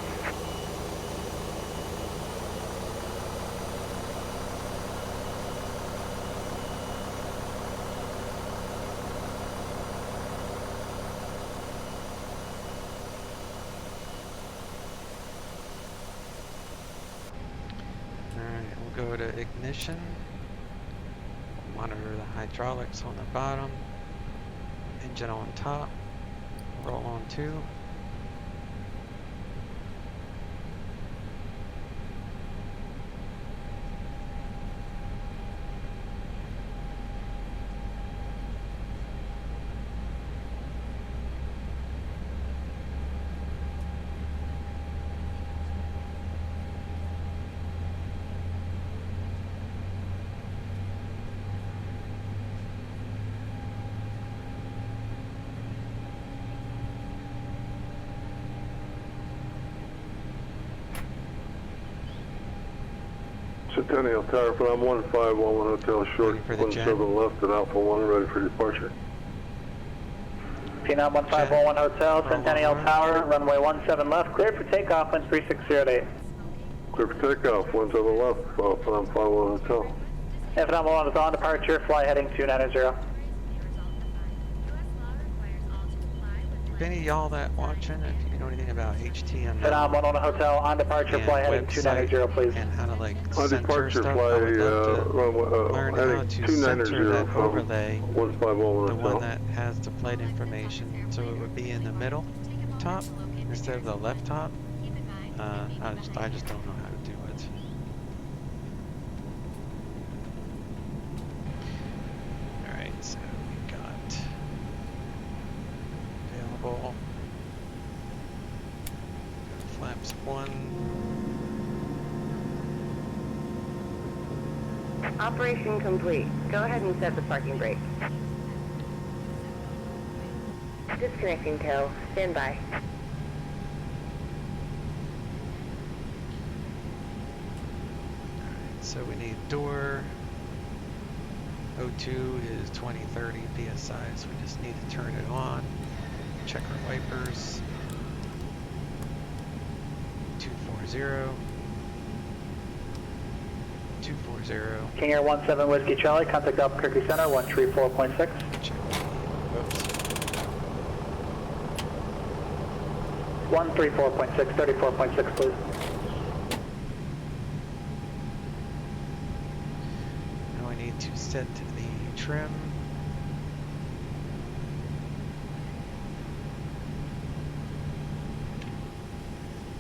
to ignition. Monitor the hydraulics on the bottom. Engine on top. Roll on 2. Centennial Tower from 1511 Hotel Short, 17 left and Alpha 1 ready for departure. Phenom 1511 Hotel, Centennial Tower, runway 17 left, cleared for takeoff, wind 3608. Clear for takeoff, 17 left, Phenom 511 Hotel. Phenom 1 is on departure, fly heading 290. If any of y'all that watching, if you know anything about HTML, Phenom 1 Hotel, on departure, fly heading 290, please. And how to like On censor departure, stuff, fly I would love to learn how heading to 290 censor that from overlay, 1511 the Hotel. one that has the flight information, so it would be in the middle top instead of the left top. I just don't know how to do it. Alright, so we got available flaps 1. Operation complete. Go ahead and set the parking brake. Disconnecting tail. Stand by. So we need door. O2 is 20-30 psi, so we just need to turn it on. Check our wipers. 240. 240. King Air 17 Whiskey Charlie, contact Albuquerque Center, 134.6. Check. Oops. 134.6, 34.6, please. Now we need to set the trim.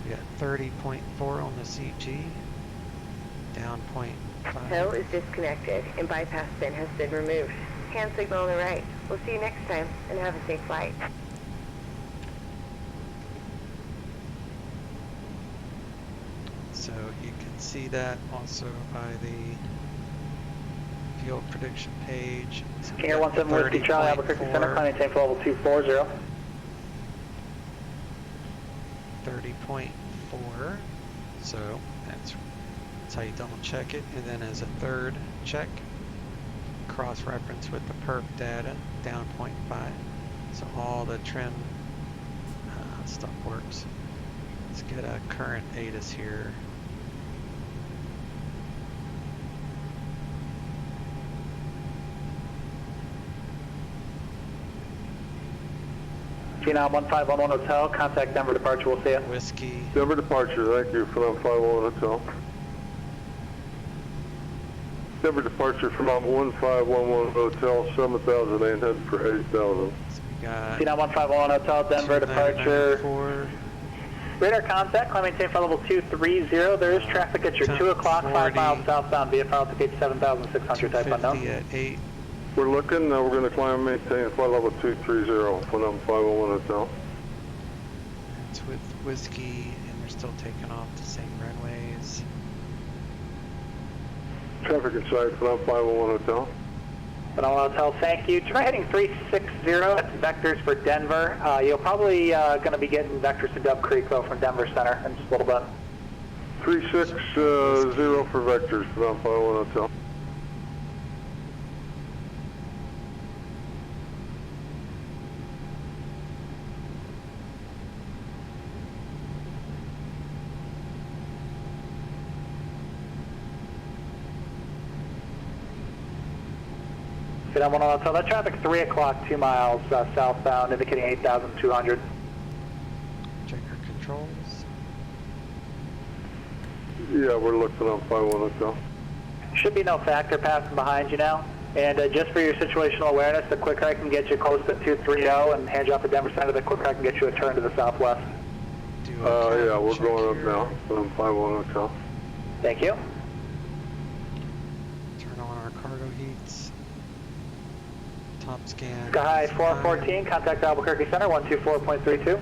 We got 30.4 on the CG. Down 0.5. Tow is disconnected and bypass pin has been removed. Hand signal on the right. We'll see you next time and have a safe flight. So you can see that also by the fuel prediction page. So King Air 17 Whiskey Charlie, Albuquerque Center, climbing tank for level 240. 30.4. So that's how you double check it. And then as a third check, cross-reference with the perf data, down 0.5. So all the trim stuff works. Let's get a current ATIS here. Phenom 1511 Hotel, contact Denver departure, we'll see you. Whiskey. Denver departure, thank you, Phenom 511 Hotel. Denver departure from 1511 Hotel, 7,800 for 8,000. So we got Phenom 1511 Hotel, Denver departure. Radar contact, climbing tank for level 230. There is traffic at your 2 o'clock, 5 miles southbound via altitude 7,600, type unknown. At 8. We're looking, we're going to climb and maintain flight level 230, Phenom 511 Hotel. It's with Whiskey, and they're still taking off the same runways. Traffic in sight, Phenom 511 Hotel. Phenom Hotel, thank you. Try heading 360, that's vectors for Denver. You're probably going to be getting vectors to Dub Creek, though, from Denver Center in just a little bit. 360 for vectors, Phenom 511 Hotel. Phenom 1 Hotel, that traffic 3 o'clock, 2 miles southbound, indicating 8,200. Check your controls. Yeah, we're looking on 511 Hotel. Should be no factor passing behind you now. And just for your situational awareness, the quicker I can get you close to 230 and hand you off the Denver Center, the quicker I can get you a turn to the southwest. Yeah, we're going up now. 751 Hotel. Thank you. Turn on our cargo heats. Top scan. Sky 414, contact Albuquerque Center 124.32.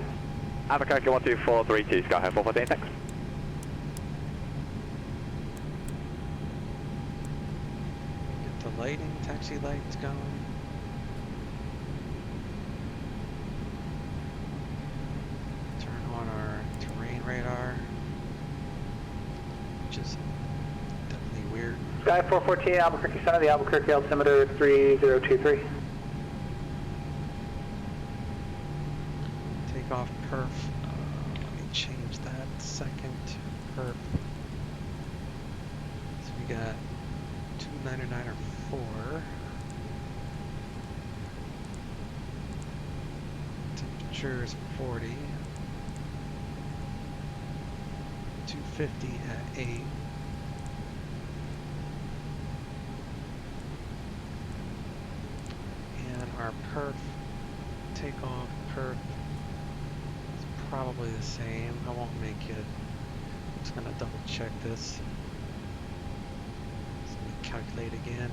Albuquerque 12432, Sky 414, thanks. Get the lighting, taxi lights going. Turn on our terrain radar, which is definitely weird. Sky 414, Albuquerque Center, the Albuquerque altimeter 3023. Take off perf. Let me change that second perf. So we got 299 or 4. Temperature is 40. 250 at 8. And our perf, takeoff perf, is probably the same. I won't make it. I'm just gonna double check this. So let me calculate again.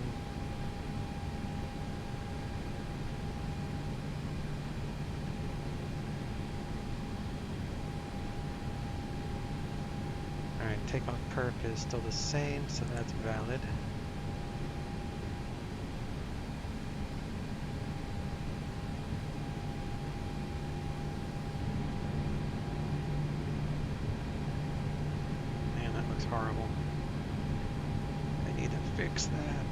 Alright, takeoff perf is still the same, so that's valid. Man, that looks horrible. I need to fix that.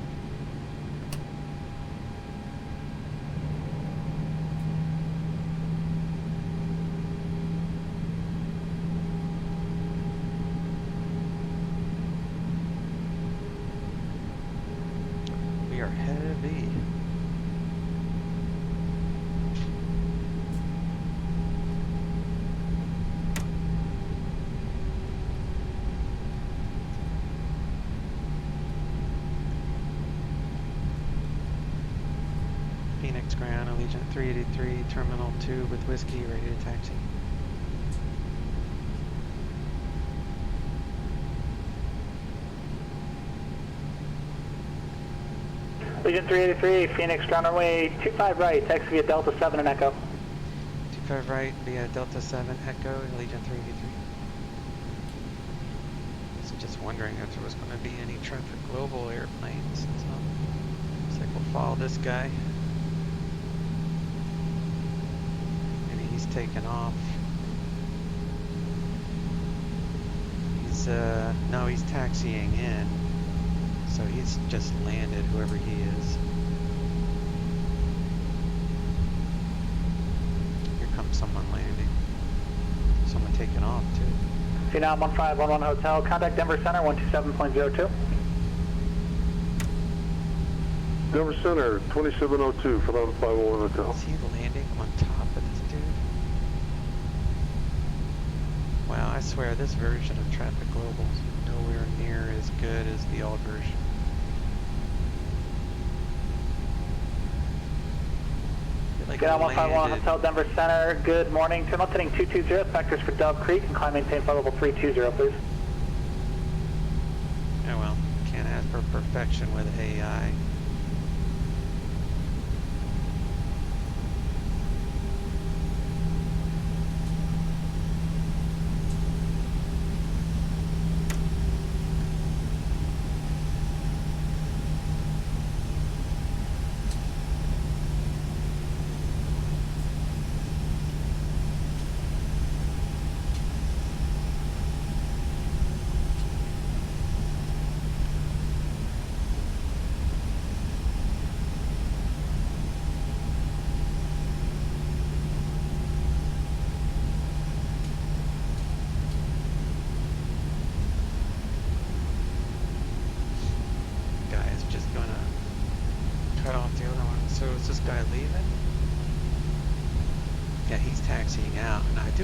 We are heavy. Phoenix ground, Allegiant 383, Terminal 2 with whiskey, ready to taxi. Allegiant 383, Phoenix ground runway 25 right, taxi via Delta 7 and Echo. 25 right via Delta 7 Echo, Allegiant 383. So just wondering if there was going to be any traffic global airplanes. So looks like we'll follow this guy. Maybe he's taken off. He's no, he's taxiing in. So he's just landed, whoever he is. Here comes someone landing. Someone taking off too. Phenom 1511 Hotel, contact Denver Center 127.02. Denver Center 2702 for 1151 Hotel. Is he landing on top of this dude? Wow, I swear this version of Traffic Global is nowhere near as good as the old version. Like Get on 151 Hotel Denver Center, good morning. Terminal heading 220, factors for Dove Creek, and climb maintain flight level 320, please. Oh well, can't ask for perfection with AI.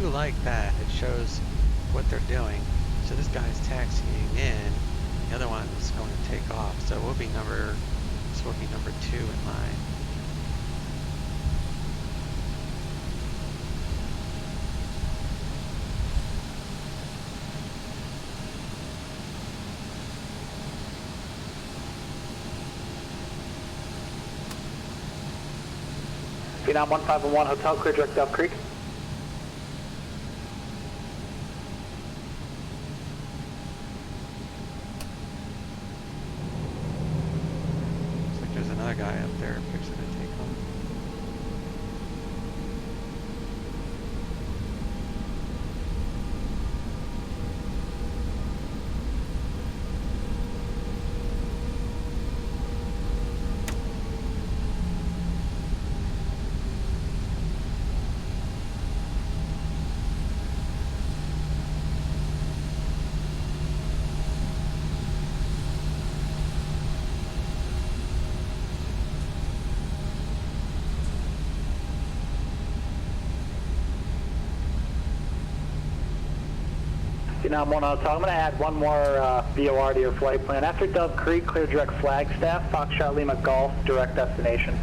Like that, it shows what they're doing. So this guy's taxiing in, The other one is going to take off, so we'll be number 2 in line. Phenom 1501 Hotel, clear direct Dove Creek. Looks like there's another guy up there fixing to take off. Phenom 1 Hotel, I'm going to add one more VOR to your flight plan. After Dove Creek, clear direct Flagstaff, Foxtrot Lima Golf, direct destination.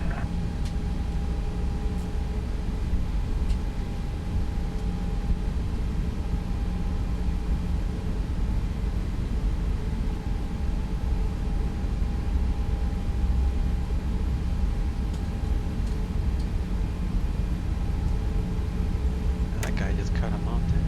That guy just cut him off there.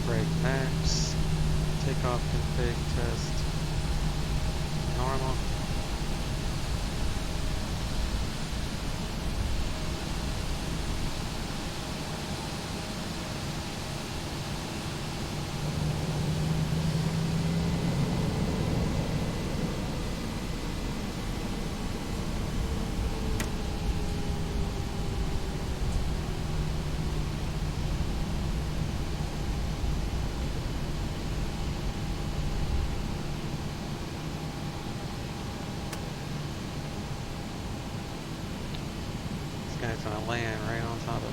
Brake max, takeoff config test, normal. Guy's gonna land right on top of it.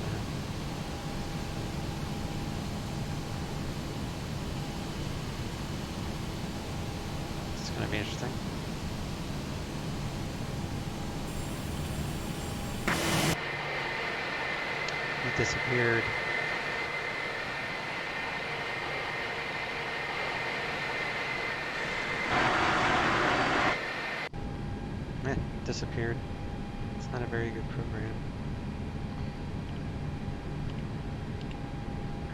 It's gonna be interesting. He disappeared. Disappeared. It's not a very good program.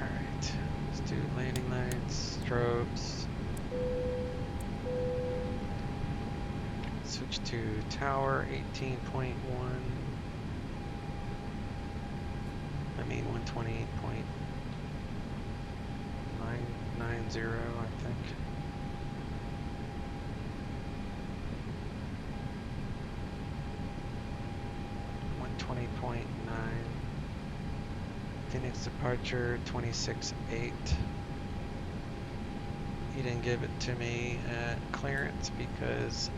Alright, let's do landing lights, strobes. Switch to tower 18.1. I mean 128.990, I think. Phoenix departure 26.8. He didn't give it to me at clearance because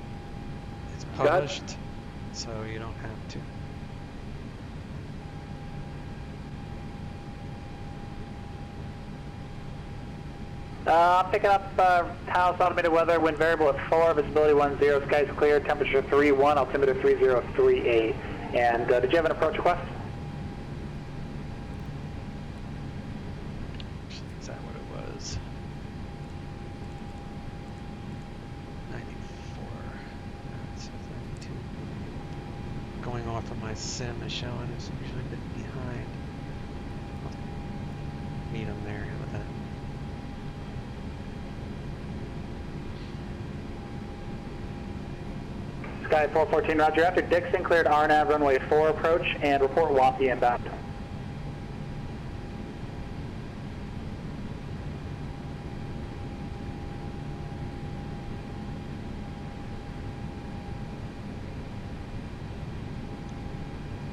it's published, so you don't have to. I'm picking up Taos automated weather, wind variable at 4, visibility 10, skies clear, temperature 31, altimeter 3038. And did you have an approach request? Is that what it was? 94. That's 32. Going off of my sim is showing it's usually a bit behind. I'll meet them there. How about that? Sky 414, roger. After Dixon, cleared RNAV runway 4 approach and report Wampy inbound.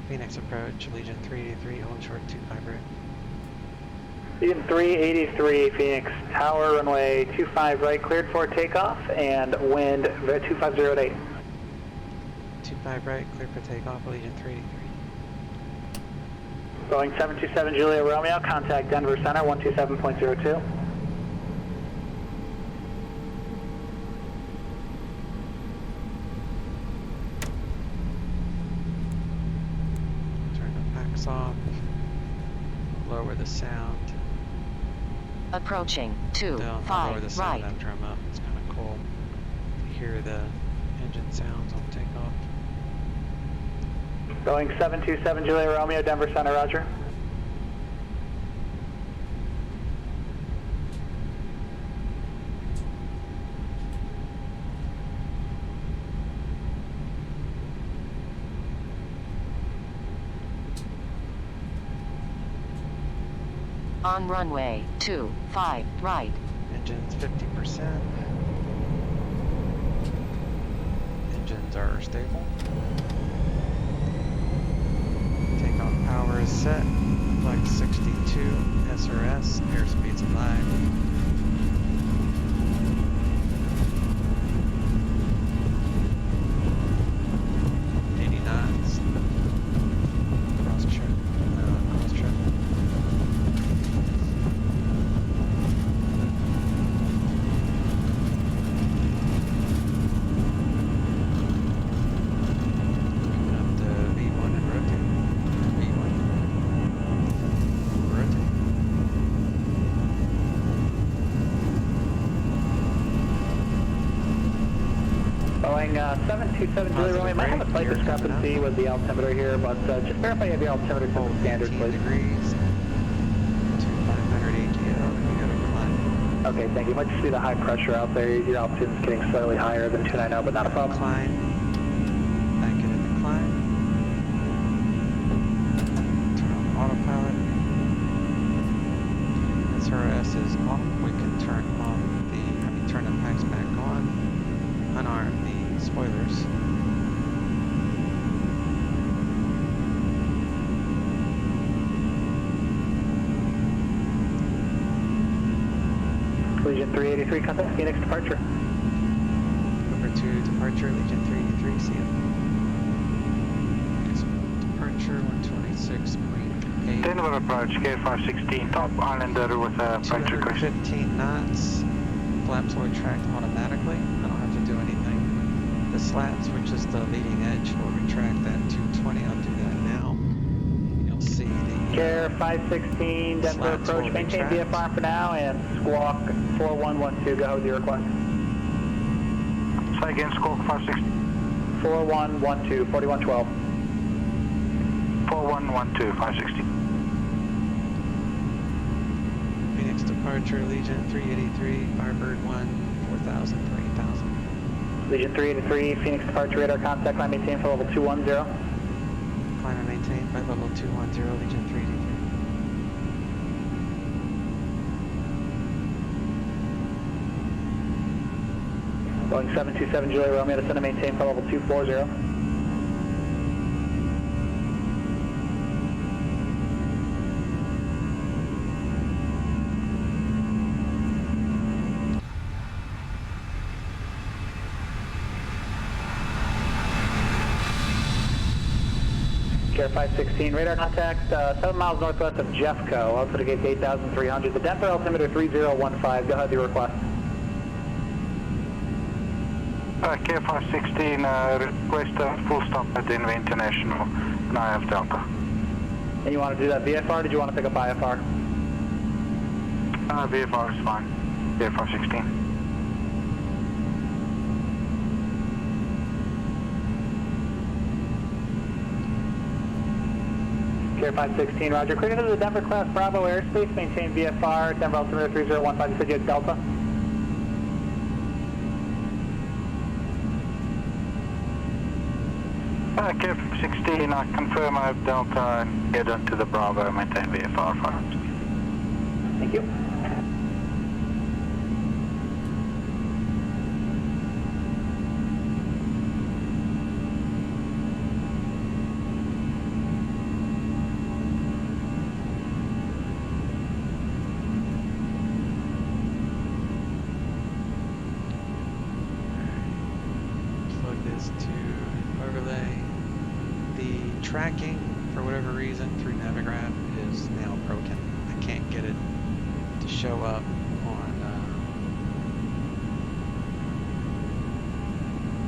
Phoenix approach, Legion 383, hold short 25 right. Legion 383, Phoenix Tower, runway 25 right, cleared for takeoff and wind 250 at 8. 25 right, clear for takeoff, Legion 383. Boeing 727 Julia Romeo, contact Denver Center 127.02. Turn the packs off, lower the sound. Approaching 25 lower the sound right. after I'm up. It's kind of cool to hear the engine sounds on takeoff. Boeing 727 Julia Romeo, Denver Center, roger. On runway 25 right. Engines 50%. Engines are stable. Takeoff power is set. Flight 62 SRS. Airspeed's alive. Boeing 727 Julia Romeo, might have a slight discrepancy with the altimeter here, but just verify you have your altimeter to the standard, please. Degrees. To 500 ATL. We got to climb. Okay, thank you. Might just be the high pressure out there. Your altitude is getting slightly higher than 290, but not a problem. Climb. Back it in the climb. Turn on autopilot. SRS is off. We can turn off turn the packs back on. Unarm the spoilers. Legion 383, contact Phoenix departure. Over to departure, Legion 383, see ya. So departure 126.8. Denver approach, K516, top islander with a approach request. 15 knots. Flaps will retract automatically. I don't have to do anything. The slats, which is the leading edge, will retract at 220. I'll do that now. You'll see the Care 516, Denver approach, maintain VFR for now, and squawk 4112, go with your request. Say again, squawk 516. 4112, 4112. 4112, 516. Phoenix departure, Legion 383, Firebird 1, 4000 for 8000. Legion 383, Phoenix departure, radar contact, line maintain for level 210. Climb and maintain by level 210, Legion 383. Boeing 727 Julia Romeo, descend and maintain for level 240. Care 516, radar contact 7 miles northwest of Jeffco, altimeter gauge 8,300. The Denver altimeter 3015. Go ahead with your request. Care 516, request a full stop at Denver International, and I have Delta. And you want to do that VFR, or did you want to pick up IFR? VFR is fine. Care 516. Care 516, roger. Clear into the Denver class Bravo airspace, maintain VFR, Denver altimeter 3015. You said you had Delta? Care 16, I confirm I have Delta and head on to the Bravo, maintain VFR 5. Thank you. Plug this to overlay. The tracking, for whatever reason, through Navigraph is now broken. I can't get it to show up on,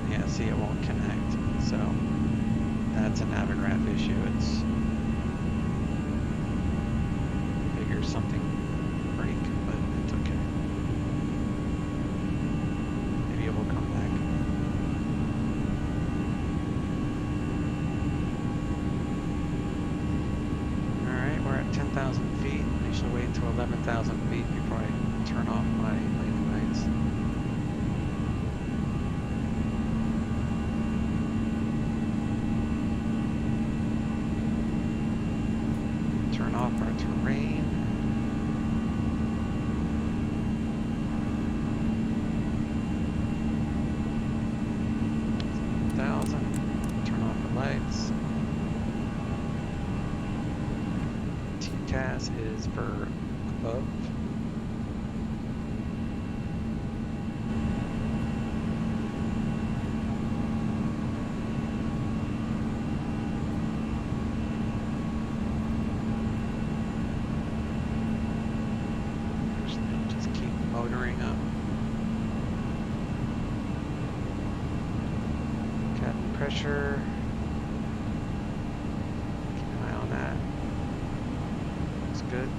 yeah, see, it won't connect. So that's a Navigraph issue. It's, figures something break, but it's okay. Maybe it will come back. We're at 10,000 feet. I should wait until 11,000 feet before I turn off my landing lights. Turn off our terrain. 1,000. Turn off the lights. TCAS is for above. Just keep motoring up. Cabin pressure. Keep an eye on that. Good.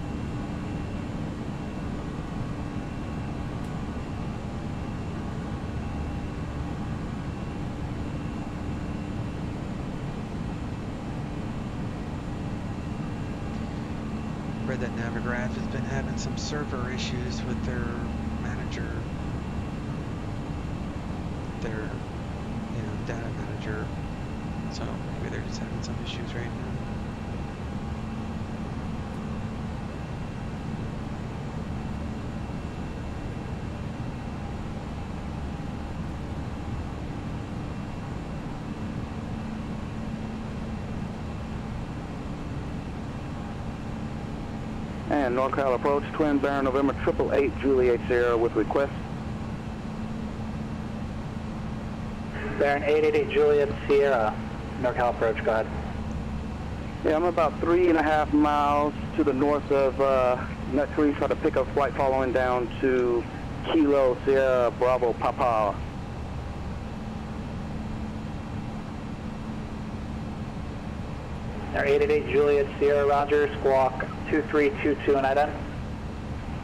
Read that Navigraph has been having some server issues with their manager, their, data manager. So maybe they're just having some issues right now. And NorCal approach, Twin Baron November 888 Juliet Sierra with request. Baron 888 Juliet Sierra, NorCal approach, go ahead. Yeah, I'm about 3.5 miles to the north of Nut 3, try to pick up flight following down to Kilo Sierra Bravo Papa. Air 888 Juliet Sierra, roger, squawk 2322 and ident.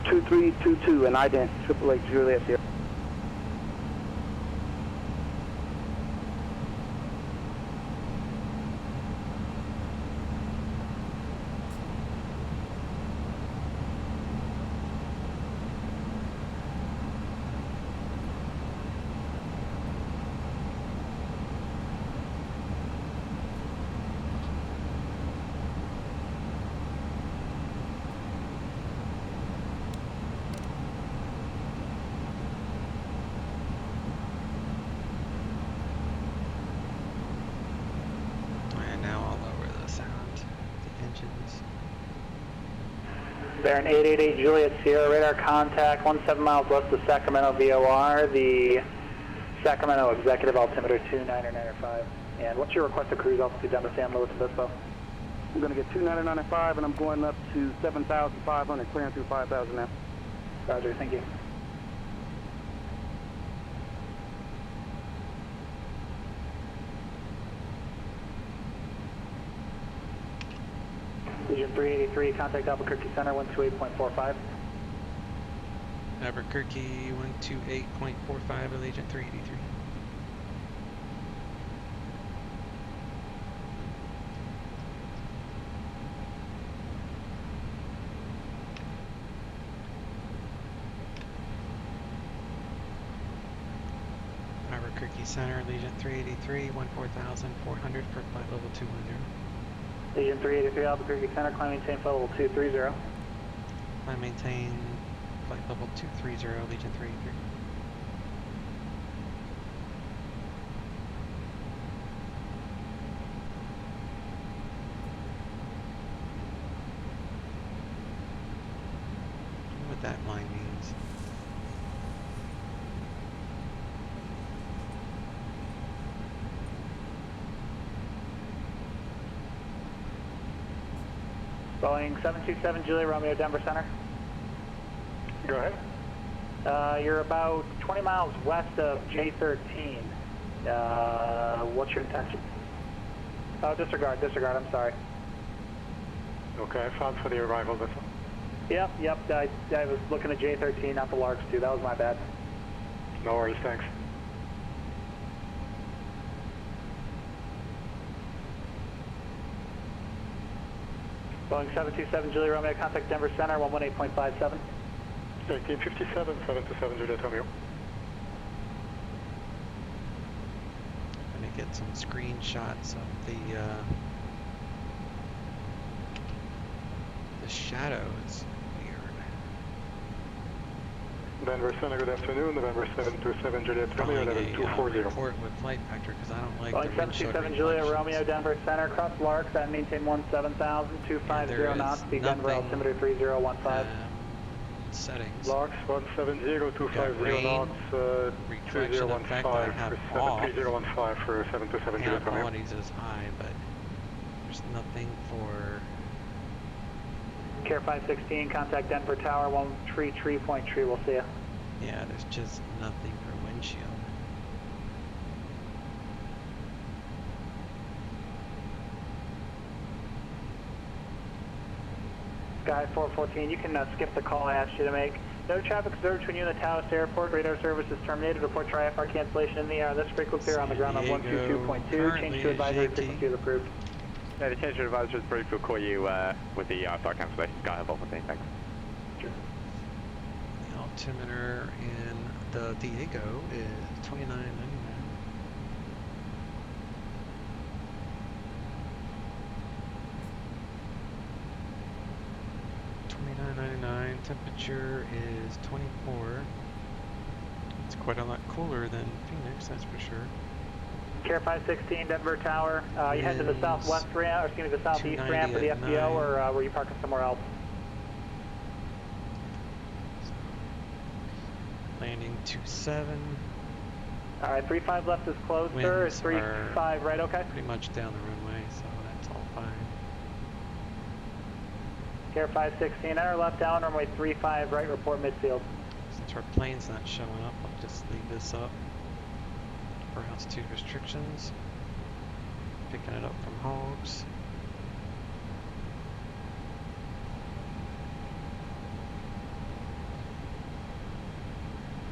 2322 and ident, 888 Juliet Sierra. Baron 888 Juliet Sierra, radar contact 17 miles west of Sacramento VOR, the Sacramento Executive Altimeter 2995. And what's your requested cruise altitude down to San Luis Obispo? I'm going to get 299.5 and I'm going up to 7,500, clearing through 5,000 now. Roger, thank you. Legion 383, contact Albuquerque Center, 128.45. Albuquerque 128.45, Allegiant 383. Albuquerque Center, Allegiant 383, 14,400 for flight level 210. Legion 383, Albuquerque Center, climb maintain flight level 230. Climb maintain flight level 230, Legion 383. What that line means. Boeing 727 Julia Romeo, Denver Center. Go ahead. You're about 20 miles west of J13. What's your intention? Oh, disregard, I'm sorry. Okay, found for the arrival vessel. Yep, I was looking at J13, not the Larks too. That was my bad. No worries, thanks. Boeing 727 Julia Romeo, contact Denver Center, 118.57. 1357, 727 Juliet Romeo. I'm going to get some screenshots of the shadow. It's weird. Denver Center, good afternoon. November 727 Juliet Romeo, 11240. Report with flight factor because I don't like Boeing 727 Juliet Romeo, Denver Center, cross Larks at maintain 17,000, 250 knots, speed Denver altimeter 3015. Settings. Larks 170, 250 knots, 3015 for 3015 for 727 Juliet Romeo. Qualities is high, but there's nothing for... Care 516, contact Denver Tower, 133.3, we'll see you. Yeah, there's just nothing for windshield. Sky 414, you can skip the call I asked you to make. No traffic observed between you and the Taos Airport. Radar service is terminated. Report your IFR cancellation in the air. This frequency clear on the ground on 122.2. Change to advisory frequency is approved. Yeah, the change to advisory is approved. We'll call you with the IFR cancellation. Sky 414, thanks. Sure. The altimeter in the Diego is 29.99. Temperature is 24. It's quite a lot cooler than Phoenix, that's for sure. Care 516, Denver Tower. You head to the southwest ramp, or excuse me, the southeast ramp for the FBO, or were you parking somewhere else? So, landing 27. All right, 35 left is closed, sir. It's 35 right, okay? Pretty much down the runway, so that's all fine. Care 516, enter left down, runway 35 right, report midfield. Since our plane's not showing up, I'll just leave this up for altitude restrictions. Picking it up from hogs.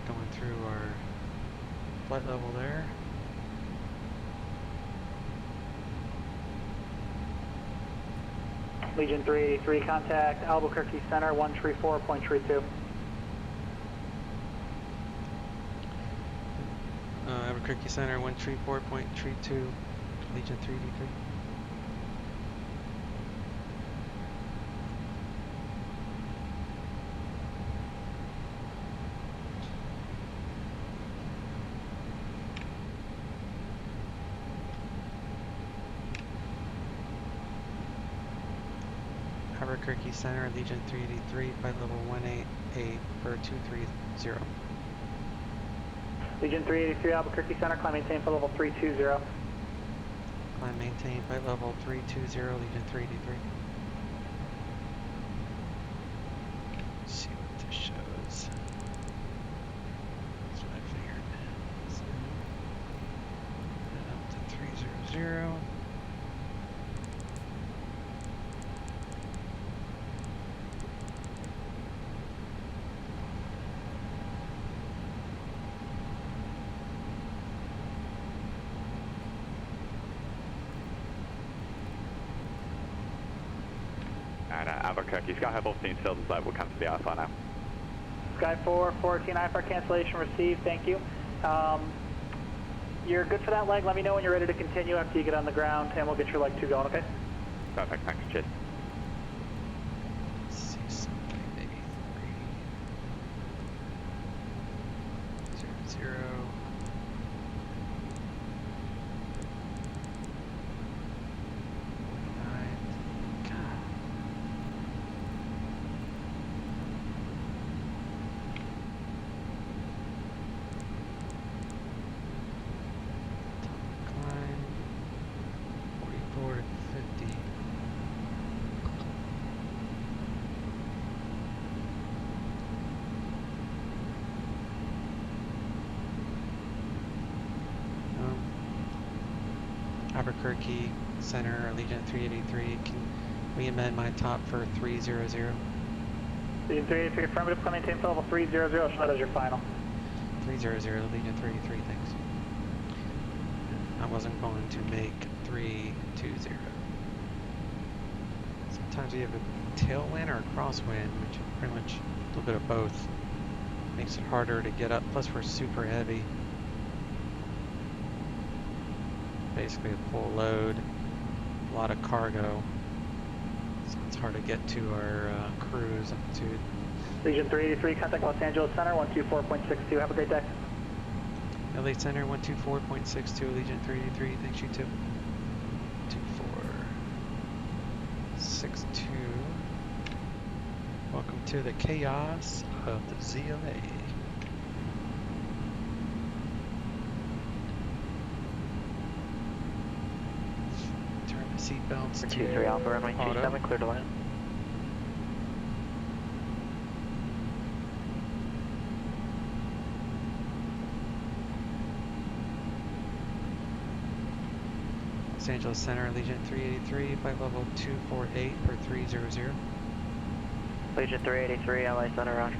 Going through our flight level there. Legion 383, contact Albuquerque Center, 134.32. Albuquerque Center, 134.32, Legion 383. Albuquerque Center, Legion 383, flight level 188 for 230. Legion 383, Albuquerque Center, climb maintain for level 320. Climb, maintain flight level 320, Legion 383. Let's see what this shows. That's what I figured. So, up to 300. Albuquerque, Sky 14 still in flight, we'll come to the IFR now. Sky 4, 14 IFR cancellation received, thank you. You're good for that leg, let me know when you're ready to continue after you get on the ground and we'll get your leg 2 going, okay? Perfect, thanks, cheers. Let's see something, maybe 300. Albuquerque Center, Legion 383, can we amend my top for 300? Legion 383, affirmative, climb maintain level 300, show that as your final. 300, Legion 383, thanks. I wasn't going to make 320. Sometimes we have a tailwind or a crosswind, which is pretty much a little bit of both. Makes it harder to get up, plus we're super heavy. Basically a full load, a lot of cargo, so it's hard to get to our cruise altitude. Legion 383, contact Los Angeles Center, 124.62, have a great day. LA Center, 124.62, Legion 383, thanks you too. 2462. Welcome to the chaos of the ZLA. Seatbelts. 23 Alpha, runway 27, clear to land. Los Angeles Center, Legion 383, flight level 248 for 300. Legion 383, LA Center, roger.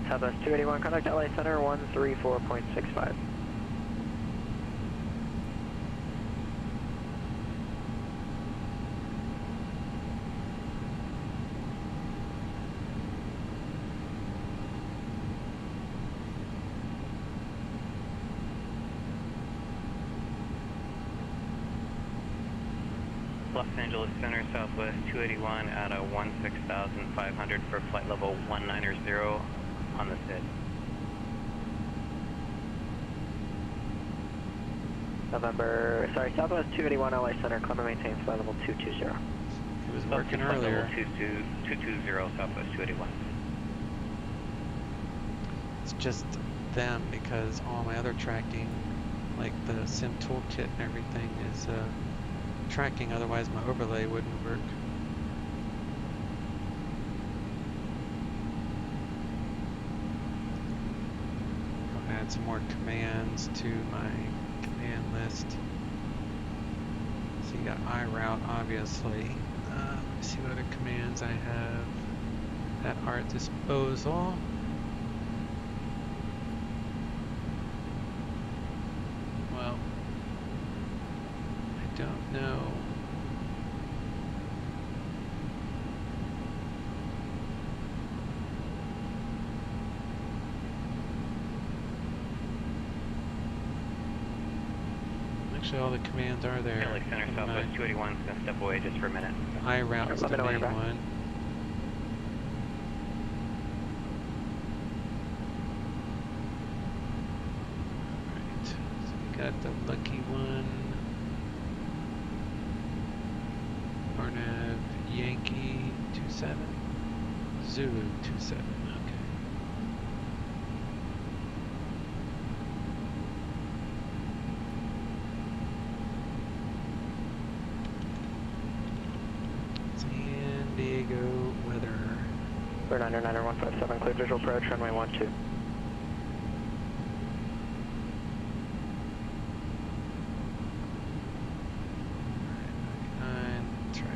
Southwest 281, contact LA Center, 134.65. Los Angeles Center, Southwest 281 at a 16,500 for flight level 190 on the SID. Southwest 281 LA Center, climb and maintain flight level 220. It was working earlier. 220 Southwest 281. It's just them because all my other tracking, like the sim toolkit and everything, is tracking, otherwise my overlay wouldn't work. I'll add some more commands to my command list. So you got iRoute, obviously. Let's see what other commands I have at our disposal. Well, I don't know. Actually, all the commands are there. LA Center, Southwest 281 is going to step away just for a minute. iRoute is the main one. the lucky one. Arnav Yankee 27. Zulu 27. Okay. San Diego weather. 499er157, clear visual approach, runway 12. That's right.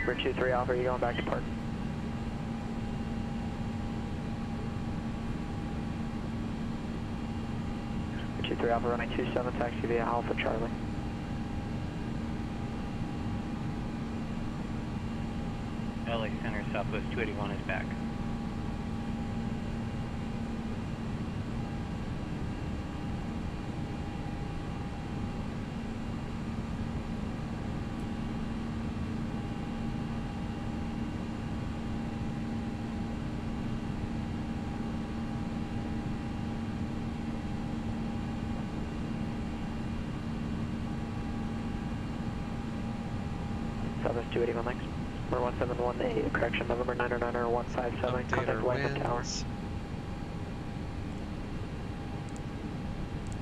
For 23 Alpha, you going back to park? For 23 Alpha, runway 27, taxi via Alpha Charlie. LA Center, Southwest 281 is back. Southwest 281 next. 4171, correction, November 909er 157, contact Wyndham Tower.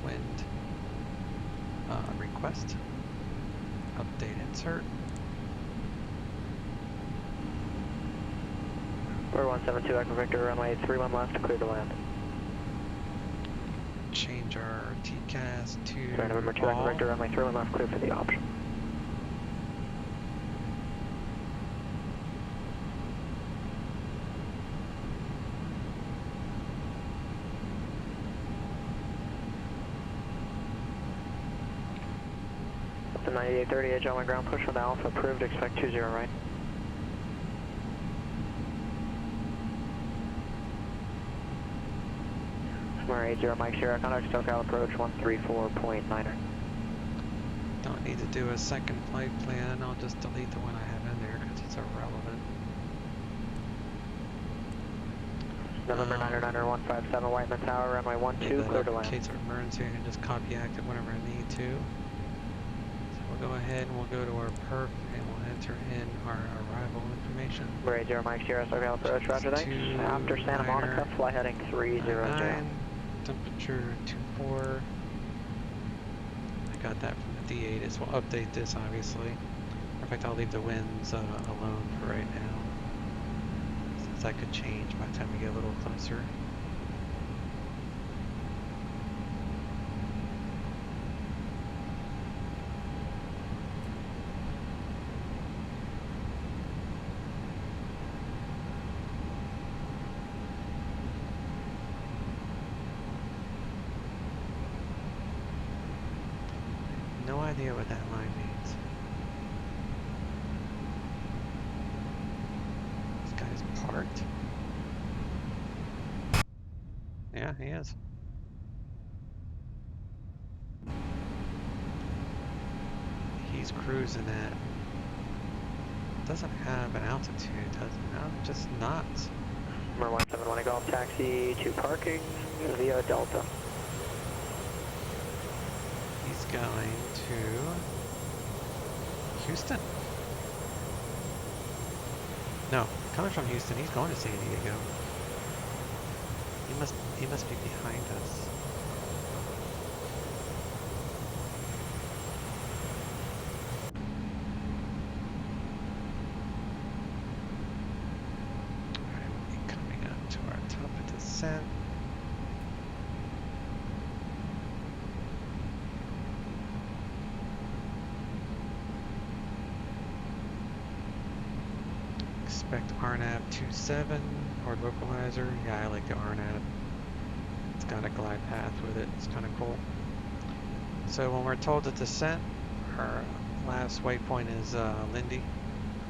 Wind. Request. Update insert. 4172, Echo Victor, runway 31 left, clear to land. Change our TCAS to November 2, Echo Victor, runway 31 left, clear for the option. The 9830, edge on my ground, push with Alpha, approved, expect 20 right. We're 80 Mike Sierra, contact SoCal approach 134.9er. Don't need to do a second flight plan, I'll just delete the one I have in there because it's irrelevant. November 909er 157, Whiteman Tower, runway 12, clear to land. In case of emergency, I can just copy act it whenever I need to. We'll go ahead and we'll go to our perf and we'll enter in our arrival information. We're 80 Mike Sierra, SoCal approach, roger that. After Santa Monica, fly heading 300. Temperature 24. I got that from the D8 we'll update this obviously. In fact, I'll leave the winds alone for right now, since that could change by the time we get a little closer. No idea what that line means. This guy's parked. Yeah, he is. He's cruising at. Doesn't have an altitude, does it? No, just knots. Number 171 Golf taxi to parking via Delta. He's going to Houston. No, coming from Houston, he's going to San Diego. He must be behind us. Alright, we'll be coming up to our top of descent. Expect RNAV 27 or localizer. Yeah, I like the RNAV. It's got a glide path with it. It's kind of cool. So when we're told to descent, our last waypoint is Lindy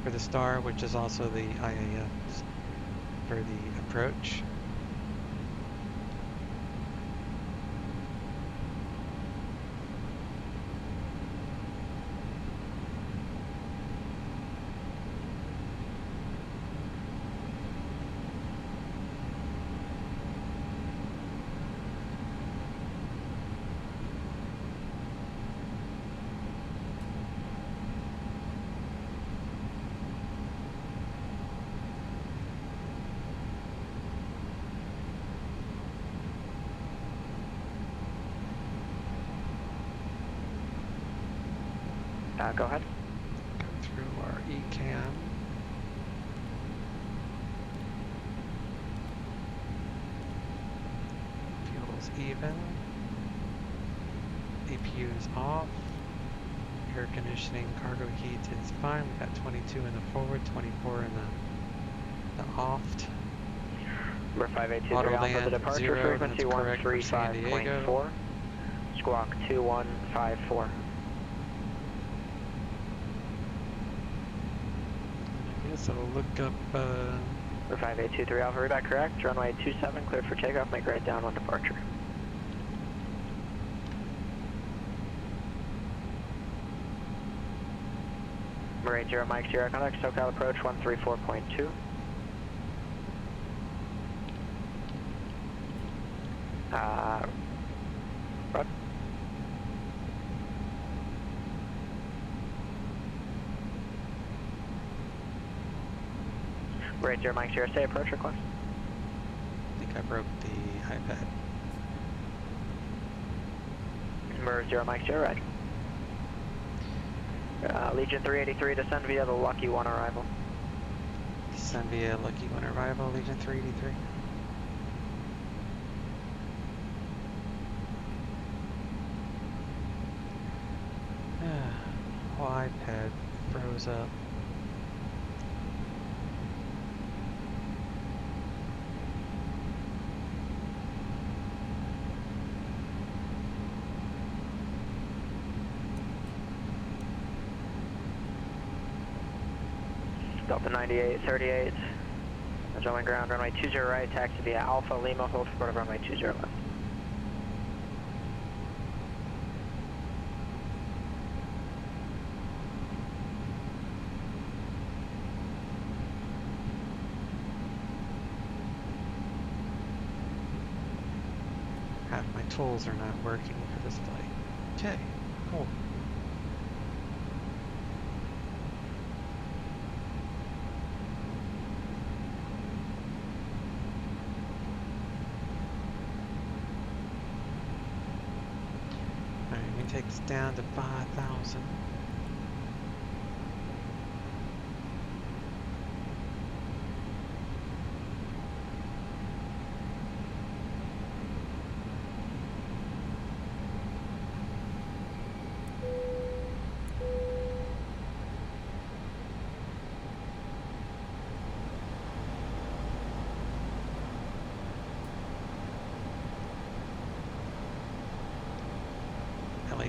for the star, which is also the IAF for the approach. Go ahead. Go through our ECAM. Fuel's even. APU is off. Air conditioning, cargo heat is fine. We got 22 in the forward, 24 in the aft. Number 5823 Auto Alpha, land the departure 0, frequency that's correct for San Diego. 135.4. Squawk 2154. I guess I'll look up. Number 5823 Alpha, read back correct. Runway 27, cleared for takeoff. Make right down on departure. Number 80 Mike Sierra contact, SoCal approach 134.2. Rod. Number 80 Mike Sierra, say approach request. I think I broke the iPad. Number 0 Mike Sierra, right. Legion 383, descend via the Lucky 1 arrival. Descend via Lucky 1 arrival, Legion 383. Whole iPad froze up. Delta 98, 38. Gentleman ground, runway 20 right, taxi via Alpha Lima, hold support of runway 20 left. Half my tools are not working for this flight. Okay, cool. Takes down to 5,000.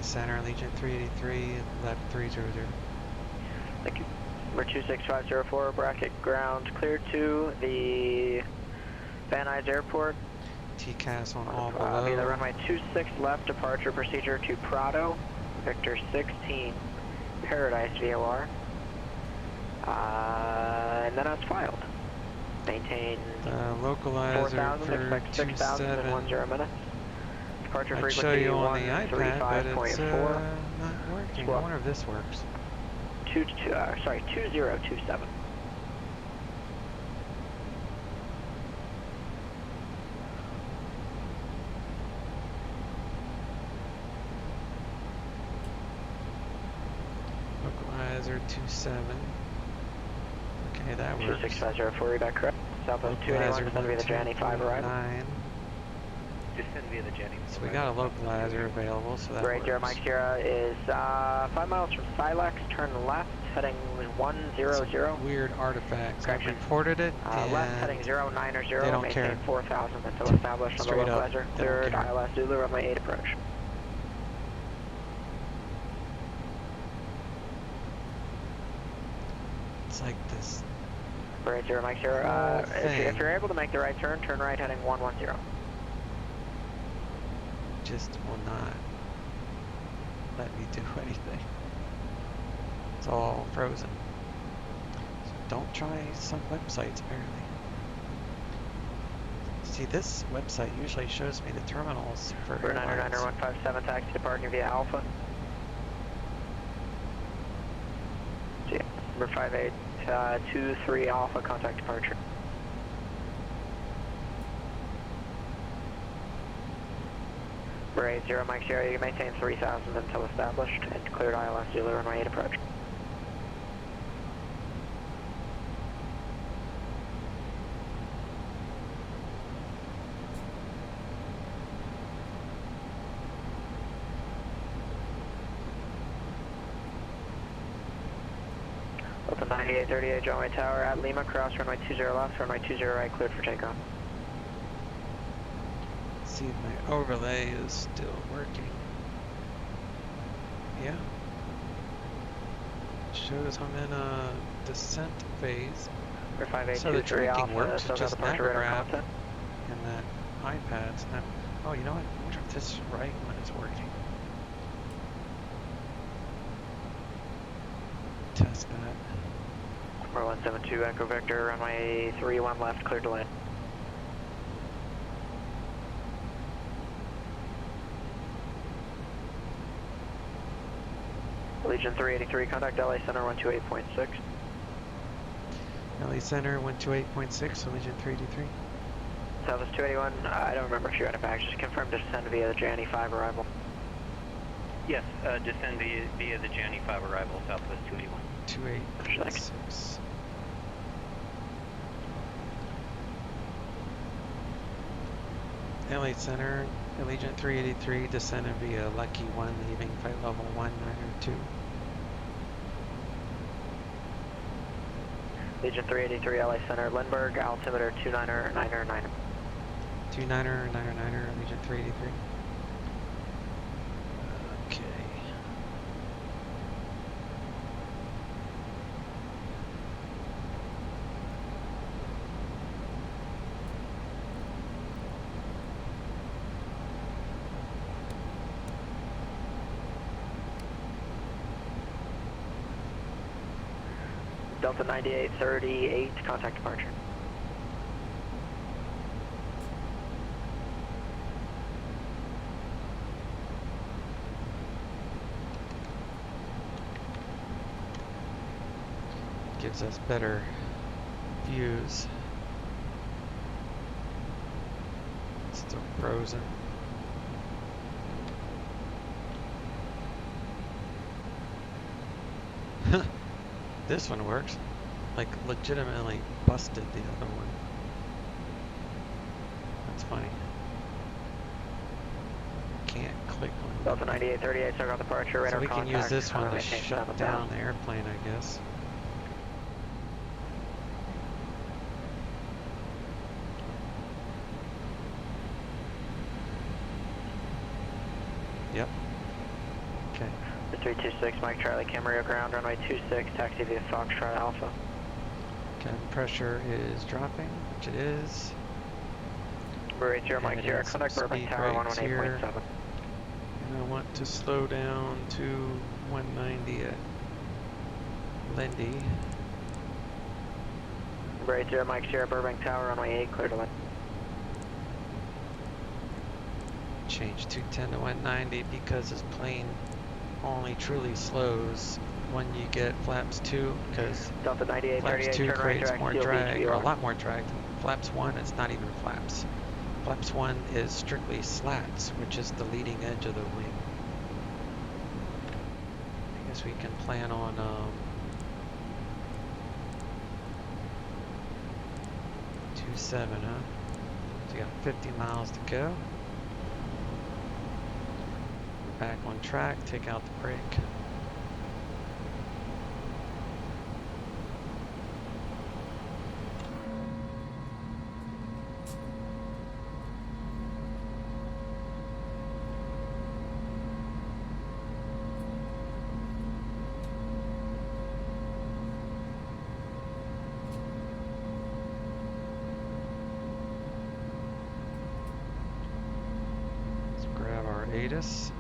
Center, Legion 383, left 300. Thank you. Number 26504, bracket ground clear to the Van Nuys Airport. TCAS on all below. Via the runway 26 left, departure procedure to Prado, Victor 16, Paradise VOR. And then it's filed. Maintain localizer 4,000, expect 6,000 in 10 minutes. Departure I'd frequency show you on the iPad, but it's not working. Well, I wonder if this works. 2027. Localizer 27. Okay, that works. 26504, read back correct. Southwest 281, descend via the Johnny 5 arrival. Descend via the Jenny. So we got a localizer available, so that Great, works. Mike Sierra is 5 miles from Silex, turn left. heading 100. Weird artifacts. I've reported it, and left heading 090, they don't maintain care. 4000 until established on the Straight up, localizer. they don't Third care. ILS Zulu, runway 8 approach. It's like this. Right, 0 Mike 0. If you're able to make the right turn right heading 110. Just will not let me do anything. It's all frozen. So don't try some websites, apparently. See, this website usually shows me the terminals for airlines. 157, taxi departing via Alpha. See ya. Number 5823 Alpha, contact departure. Number 80 Mike Sierra, you can maintain 3000 until established and cleared ILS Zulu runway 8 approach. Open 9838 John Tower at Lima, cross runway 20 left, runway 20 right, cleared for takeoff. See if my overlay is still working. Yeah. Shows I'm in a descent phase. So the tracking works, it's just Navigraph and that iPad's not. Oh, you know what? I wonder if this right one is working. Test that. Number 172 Echo Victor, runway 31 left, clear to land. Legion 383, contact LA Center 128.6. LA Center 128.6, so Legion 383. Southwest 281, I don't remember if you had it back, just confirm descend via the Johnny 5 arrival. Yes, descend via the Johnny 5 arrival, Southwest 281. 286. LA Center, Allegiant 383, descended via Lucky 1, leaving flight level 192. Legion 383, LA Center, Lindbergh, altimeter 29er, 29er, Legion 383. Okay. Delta 9838, contact departure. Gives us better views. It's still frozen. This one works. Like, legitimately busted the other one. That's funny. Can't click on Delta 9838, start on departure, radar so we can contact, use this one to shut down the airplane, I guess. Yep. Okay. 326, Mike Charlie, Camarillo ground, runway 26, taxi via Foxtrot Alpha. Cabin pressure is dropping, which it is. Number 80, Mike Sierra, contact Burbank Tower 118.7. And I want to slow down to 190 at Lindy. Number 80, Mike Sierra, Burbank Tower, runway 8, clear to land. Change 210 to 190 because this plane only truly slows when you get flaps 2, because Delta 98, flaps 2 turn creates right, more direct, drag, or a CLBT. lot more drag. Flaps 1, it's not even flaps. Flaps 1 is strictly slats, which is the leading edge of the wing. I guess we can plan on 27, huh? So we got 50 miles to go. Back on track, take out the brake. ATIS.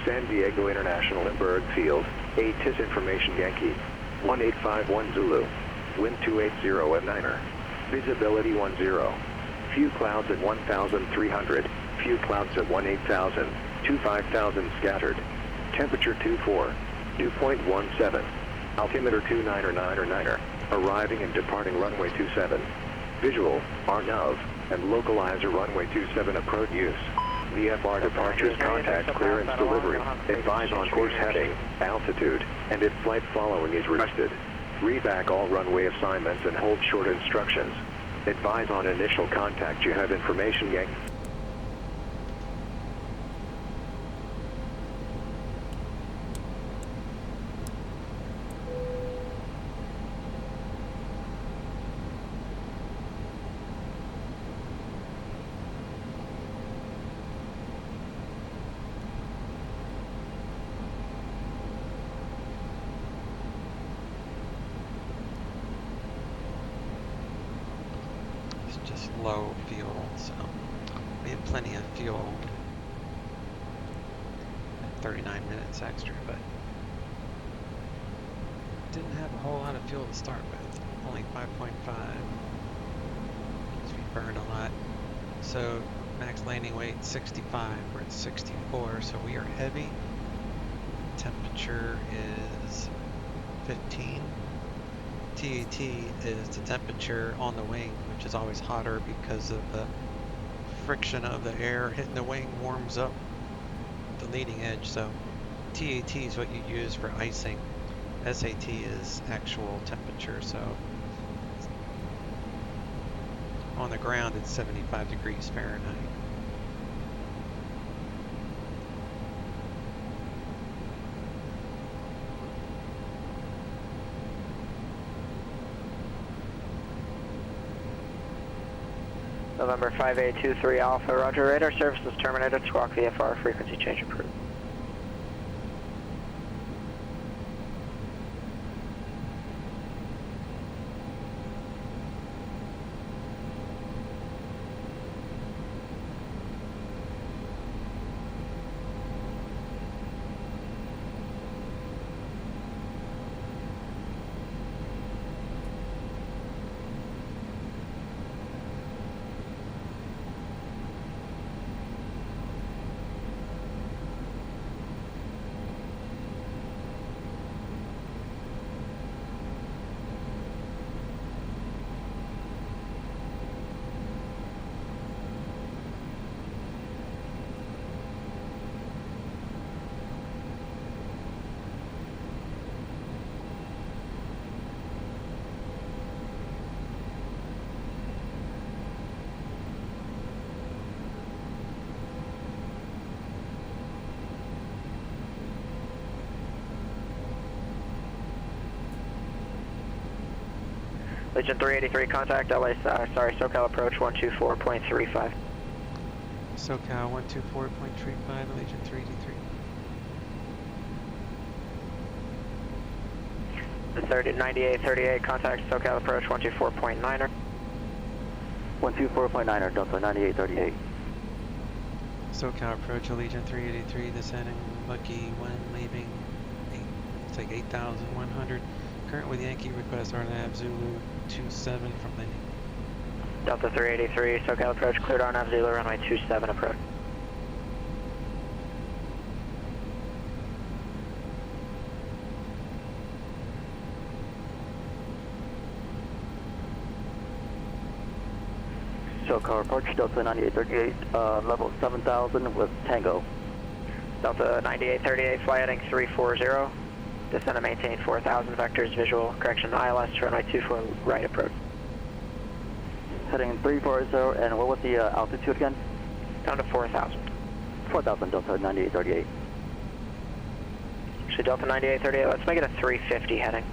San Diego International at Bird Field, ATIS information Yankee, 1851 Zulu, wind 280 at 9er, visibility 10, few clouds at 1,300, few clouds at 18,000, 25,000 scattered, temperature 24, dew point 17, altimeter 299er, arriving and departing runway 27, visual, RNAV, and localizer runway 27 approach use. VFR departures, contact, clearance, delivery, advise on course heading, altitude, and if flight following is requested. Read back all runway assignments and hold short instructions. Advise on initial contact. You have information, Yankee. Low fuel, so we had plenty of fuel. 39 minutes extra, but didn't have a whole lot of fuel to start with. Only 5.5. So we burned a lot. So max landing weight 65. We're at 64, so we are heavy. Temperature is 15. TAT is the temperature on the wing, which is always hotter because of the friction of the air hitting the wing warms up the leading edge. So TAT is what you use for icing. SAT is actual temperature, so on the ground it's 75 degrees Fahrenheit. November 5823 Alpha, roger, radar services terminated, squawk VFR, frequency change approved. Legion 383, contact LA, SoCal approach 124.35. SoCal 124.35, Legion 383. 9838, contact SoCal approach 124.9er. 124.9er, Delta 9838. SoCal approach Legion 383, descending Lucky 1, leaving it's like 8,100. Current with Yankee, request RNAV Zulu 27 from landing. Delta 383, SoCal approach, cleared RNAV Zulu, runway 27 approach. SoCal approach, Delta 9838, level 7,000 with Tango. Delta 9838, fly heading 340. Descend and maintain 4,000 vectors, visual, correction, ILS, runway 24 right approach. Heading 340, and what was the altitude again? Down to 4,000. 4,000, Delta 9838. So Delta 9838, let's make it a 350 heading.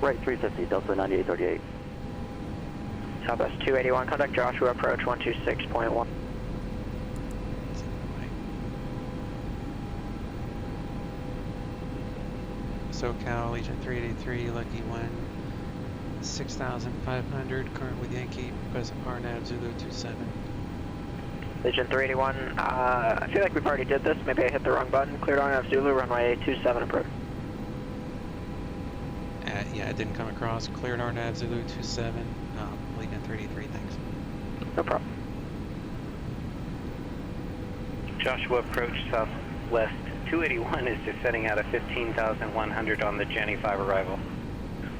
Right, 350, Delta 9838. Southwest 281, contact Joshua approach 126.1. SoCal, Legion 383, Lucky 1, 6,500, current with Yankee, request RNAV Zulu 27. Legion 381, I feel like we've already did this. Maybe I hit the wrong button. Cleared RNAV Zulu, runway 27 approach. Yeah, it didn't come across. Cleared RNAV Zulu 27, Legion 383, thanks. No problem. Joshua approach southwest 281 is descending out of 15,100 on the Jenny 5 arrival.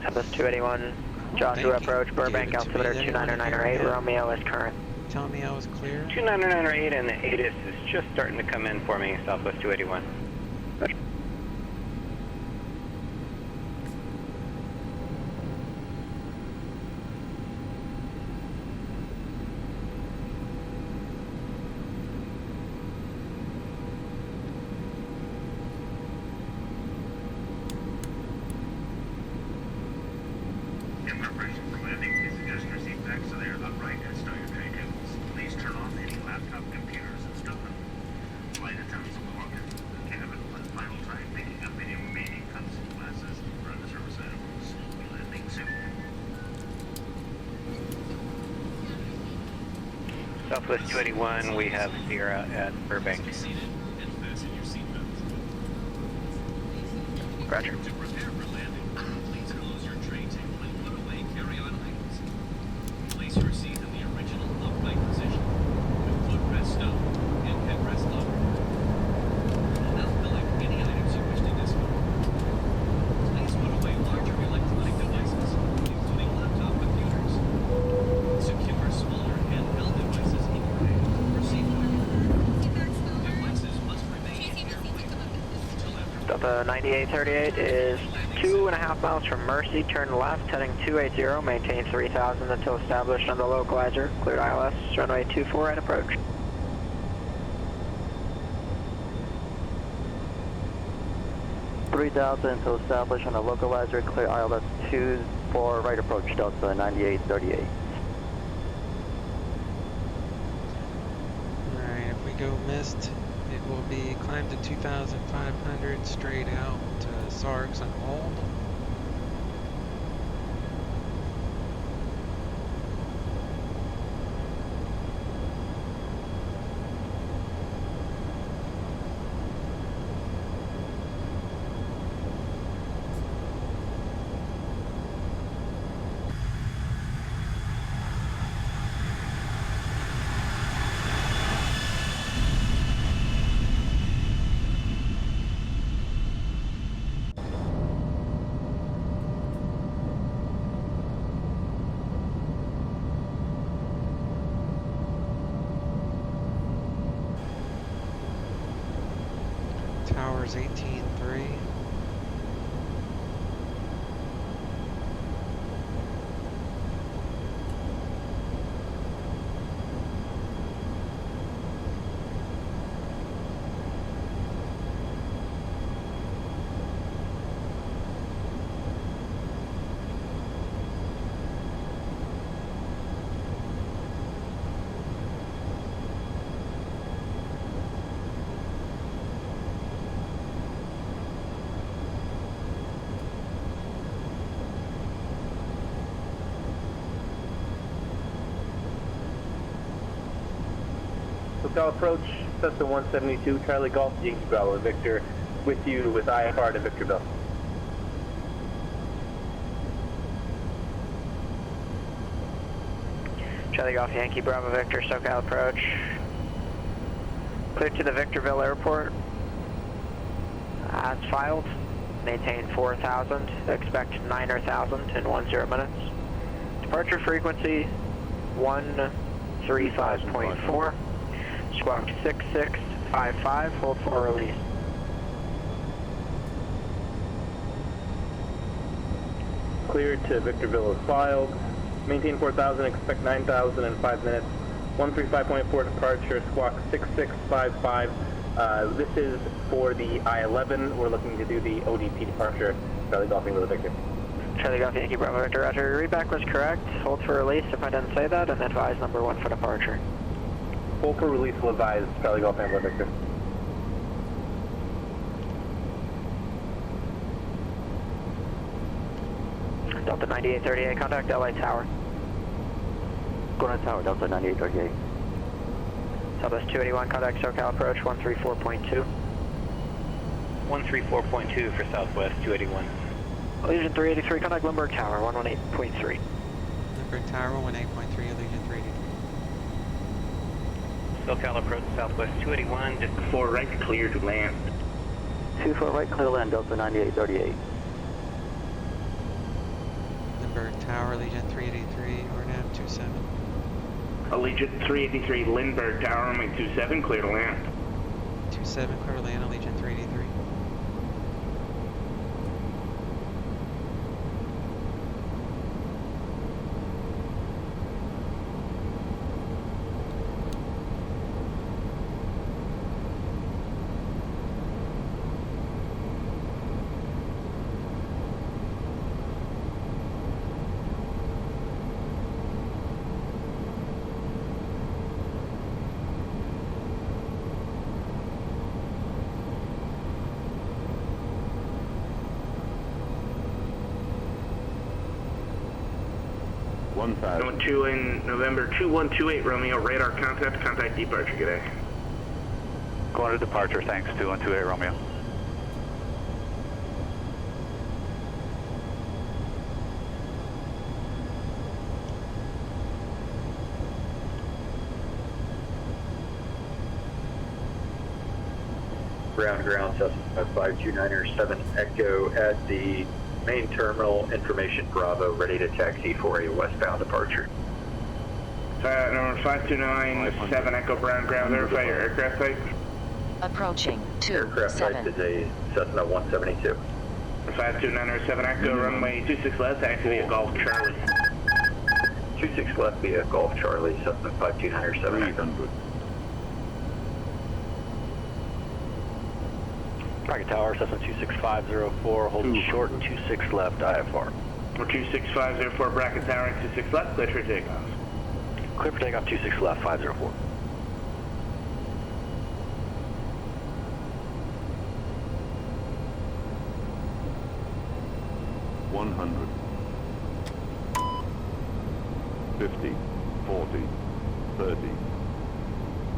Southwest 281, Joshua approach, Burbank altimeter 29908, Romeo is current. Telling me I was clear? 29908 and the ATIS is just starting to come in for me, southwest 281. Roger. Southwest 281, we have Sierra at Burbank. Roger. Delta 9838 is 2.5 miles from Mercy, turn left, heading 280, maintain 3000 until established on the localizer, cleared ILS, runway 24 at approach. until established on the localizer, clear ILS 24, right approach, Delta 9838. Alright, if we go missed, it will be climb to 2,500 straight out to Sargs and hold. Towers 18.3. SoCal approach, Cessna 172, Charlie Golf, Yankee Bravo, Victor, with you with IFR to Victorville. Charlie Golf, Yankee Bravo, Victor, SoCal approach. Cleared to the Victorville airport. As filed, maintain 4,000, expect 9,000 in 10 minutes. Departure frequency 135.4. Squawk 6655, hold for release. Cleared to Victorville is filed. Maintain 4,000, expect 9,000 in 5 minutes. 135.4 departure, squawk 6655. This is for the I-11. We're looking to do the ODP departure. Charlie Golf, Yankee Victor. Charlie Golf, Yankee Bravo, Victor, Roger. Your readback was correct. Hold for release if I didn't say that, and advise number 1 for departure. Hold for release will advise Charlie Golf, Yankee Victor. Delta Delta 9838, contact LA Tower. Going on Tower, Delta 9838. Southwest 281, contact SoCal approach 134.2. 134.2 for Southwest 281. Legion 383, contact Lindbergh Tower 118.3. Lindbergh Tower 118.3, Legion 383. SoCal approach Southwest 281, just 4 right, clear to land. 24 right, clear to land, Delta 9838. Lindbergh Tower, Legion 383, or nav 27. Allegiant 383, Lindbergh Tower, runway 27, clear to land. 27, clear to land, Allegiant 383. Number 2 in November 2128 Romeo, radar contact departure, good day. Going to departure, thanks, 2128 Romeo. Ground, Cessna 5297 Echo at the main terminal, information Bravo, ready to taxi for a westbound departure. Number 5297 Echo Brown ground, verify your aircraft type. Approaching 27. Aircraft type is a Cessna 172. 5297 Echo, runway 26 left, taxi via Golf Charlie. 26 left via Golf Charlie, Cessna 5297 Echo. Bracket Tower, Cessna 26504, holding short, 26 left, IFR. 26504, Bracket Tower, 26 left, clear for takeoff. Clear for takeoff, 26 left, 504. $100, 50, 40, 30,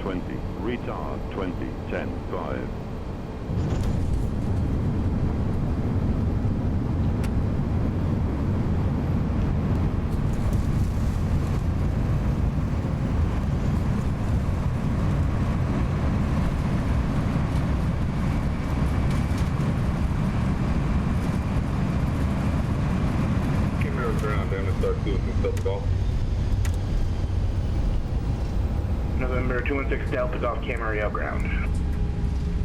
20, retard 20, 10, 5. November 216 Delta Golf Camarillo ground.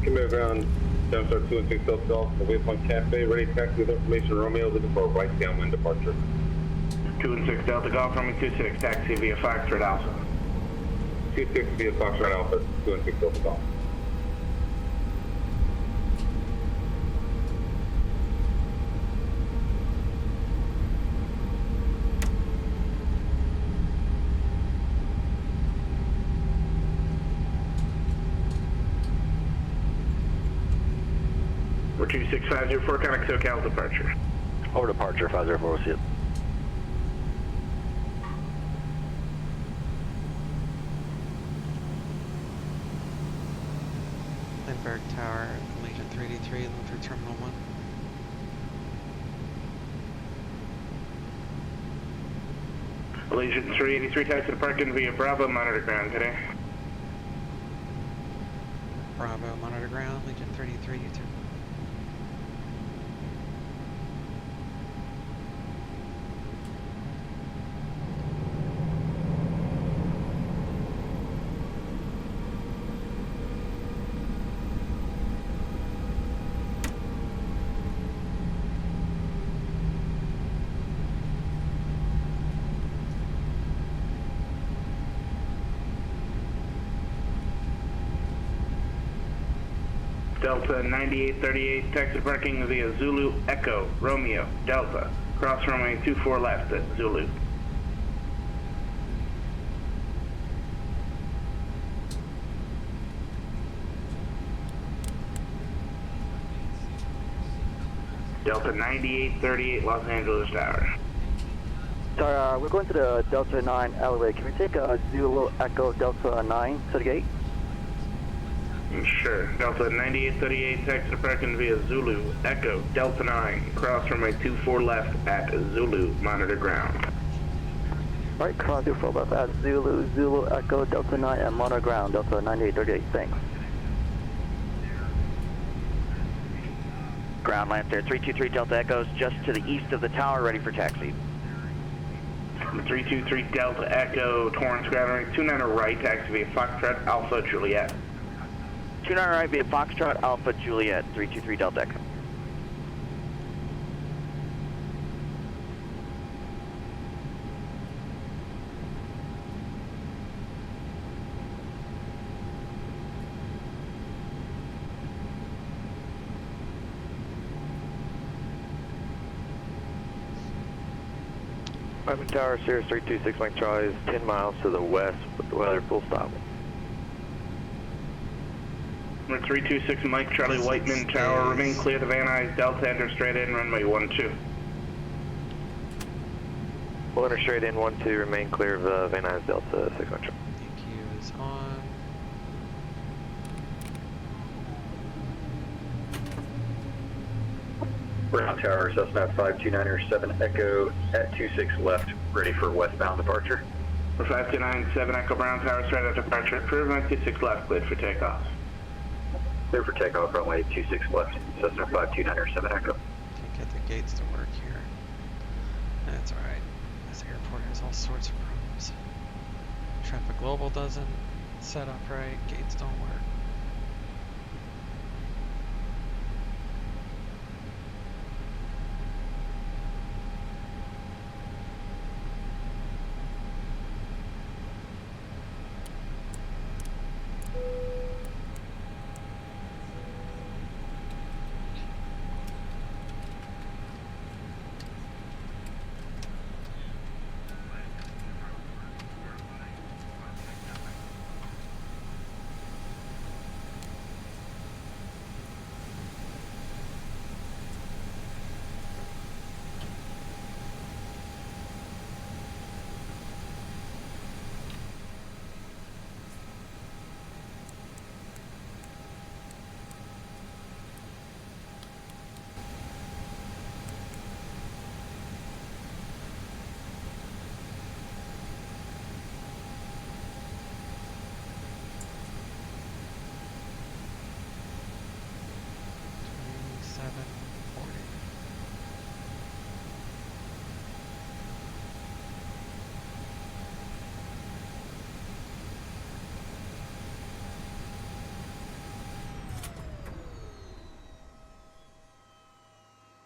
Command ground, Star 216 Delta Golf, the Waypoint Cafe, ready to taxi with information Romeo, looking for a right downwind departure. 216 Delta Golf, runway 26, taxi via Foxtrot Alpha. 26 via Foxtrot Alpha, 216 Delta Golf. We're 26504, contact SoCal departure. Over departure, 504, we'll see it. Lindbergh Tower, Legion 383, looking for Terminal 1. Allegiant 383, taxi to parking via Bravo, monitor ground today. Bravo, monitor ground, Legion 383, U-turn. Delta 9838, taxi parking via Zulu Echo, Romeo, Delta. Cross runway 24 left at Zulu. Delta 9838, Los Angeles Tower. Sorry, we're going to the Delta 9 alleyway. Can we take a Zulu Echo Delta 9 to the gate? Sure. Delta 9838, taxi departing via Zulu Echo Delta 9, cross runway 24 left at Zulu, monitor ground. Alright, cross 24 left at Zulu Echo Delta 9 and monitor ground, Delta 9838, thanks. Ground line there, 323 Delta Echoes just to the east of the tower, ready for taxi. 323 Delta Echo, Torrance ground runway 29 right, taxi via Foxtrot Alpha Juliet. 29 right via Foxtrot Alpha Juliet, 323 Delta Echo. Wyman Tower, Sirius 326 Mike Charlie is 10 miles to the west with the weather full stop. Number 326 Mike Charlie Whiteman Tower, remain clear to Van Nuys Delta, enter straight in, runway 12. We'll enter straight in 12, remain clear of Van Nuys Delta 6 Mike Charlie. EQ is on. Ground Tower, Cessna 529er 7 Echo at 26 left, ready for westbound departure. For 5297 Echo Brown Tower, straight out departure, clear runway 26 left, cleared for takeoff. Clear for takeoff, runway 26 left, Cessna 529er 7 Echo. Can't get the gates to work here. That's alright. This airport has all sorts of problems. Traffic Global doesn't set up right, gates don't work.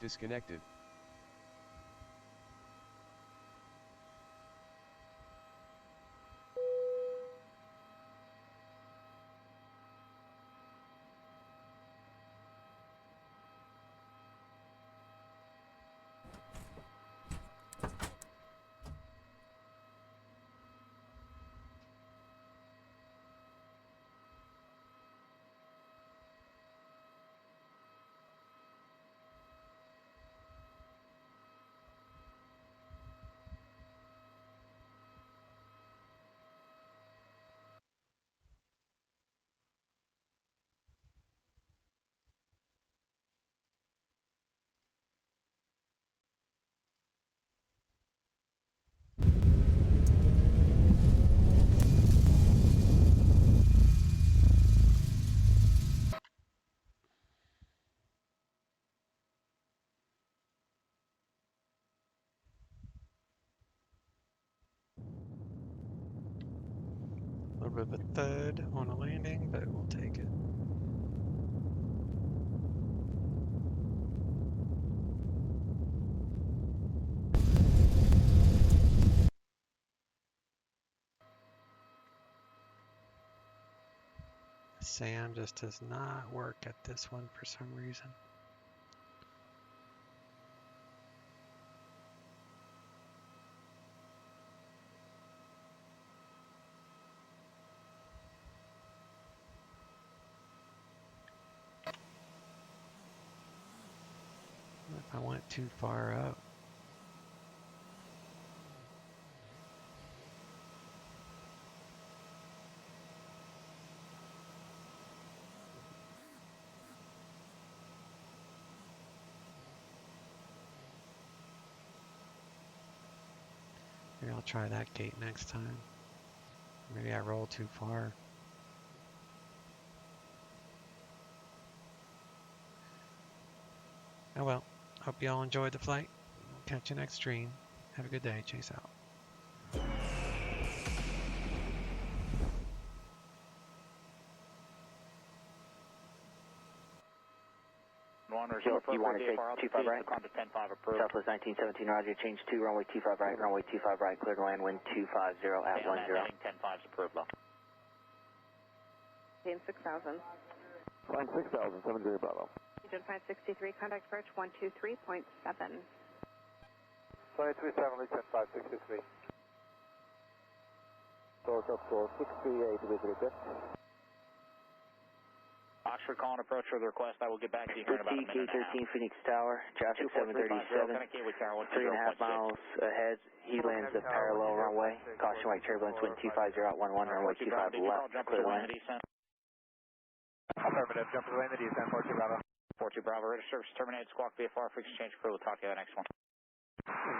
Disconnected. A little bit of a thud on a landing, but we'll take it. SAM just does not work at this one for some reason. If I went too far up. I'll try that gate next time. Maybe I roll too far. Oh well, hope you all enjoyed the flight. Catch you next stream. Have a good day. Chase out. You want to take 25 right? Southwest 1917, roger, change 2, runway 25 right, runway 25 right, clear to land, wind 250 at 10. Heading 10-5's approved, low. Gain 6,000. Line 6,000, 70 Bravo. Agent 563, contact approach 123.7. 23.7, reach 563. Source up to 638, visitor. Oxford calling approach for the request. I will get back to you here in about a minute and a half. Gate 13 Phoenix Tower, traffic 737, 3.5 miles ahead. He lands at parallel runway. Caution white turbulence, wind 250 at 11, runway 25 left, clear to land. Affirmative, jumpers away in the descent, 42 Bravo. 42 Bravo, ready service terminated, squawk VFR, frequency change crew, we'll talk to you the next one.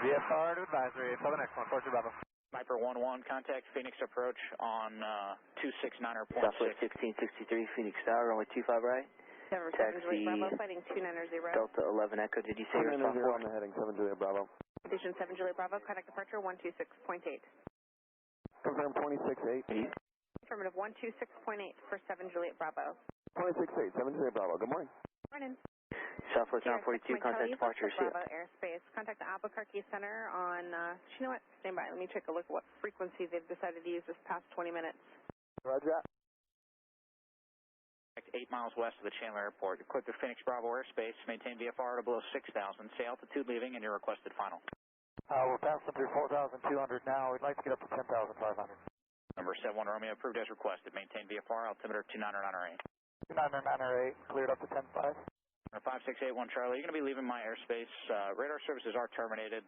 VFR to advisory, for the next one, 42 Bravo. Sniper 1-1, contact Phoenix approach on 269.6. Southwest 1663, Phoenix Tower, runway 25 right. Taxi Bravo, fighting 290. Delta 11 Echo, did you say you're on the heading, 7 Juliet Bravo. Station 7 Juliet Bravo, contact departure 126.8. Confirm 26.8. Affirmative 126.8 for 7 Juliet Bravo. 26.8, 7 Juliet Bravo, good morning. Morning. Southwest 942, contact departure. Bravo Airspace. Contact the Albuquerque Center on, you know what, stand by. Let me take a look at what frequency they've decided to use this past 20 minutes. Roger that. 8 miles west of the Chandler Airport. You're cleared through Phoenix Bravo airspace. Maintain VFR to below 6,000. Say altitude leaving and your requested final. We're passing through 4,200 now. We'd like to get up to 10,500. Number 71 Romeo approved as requested. Maintain VFR, altimeter 29908. 29908, cleared up to 10.5. 5681 Charlie, you're going to be leaving my airspace. Radar services are terminated.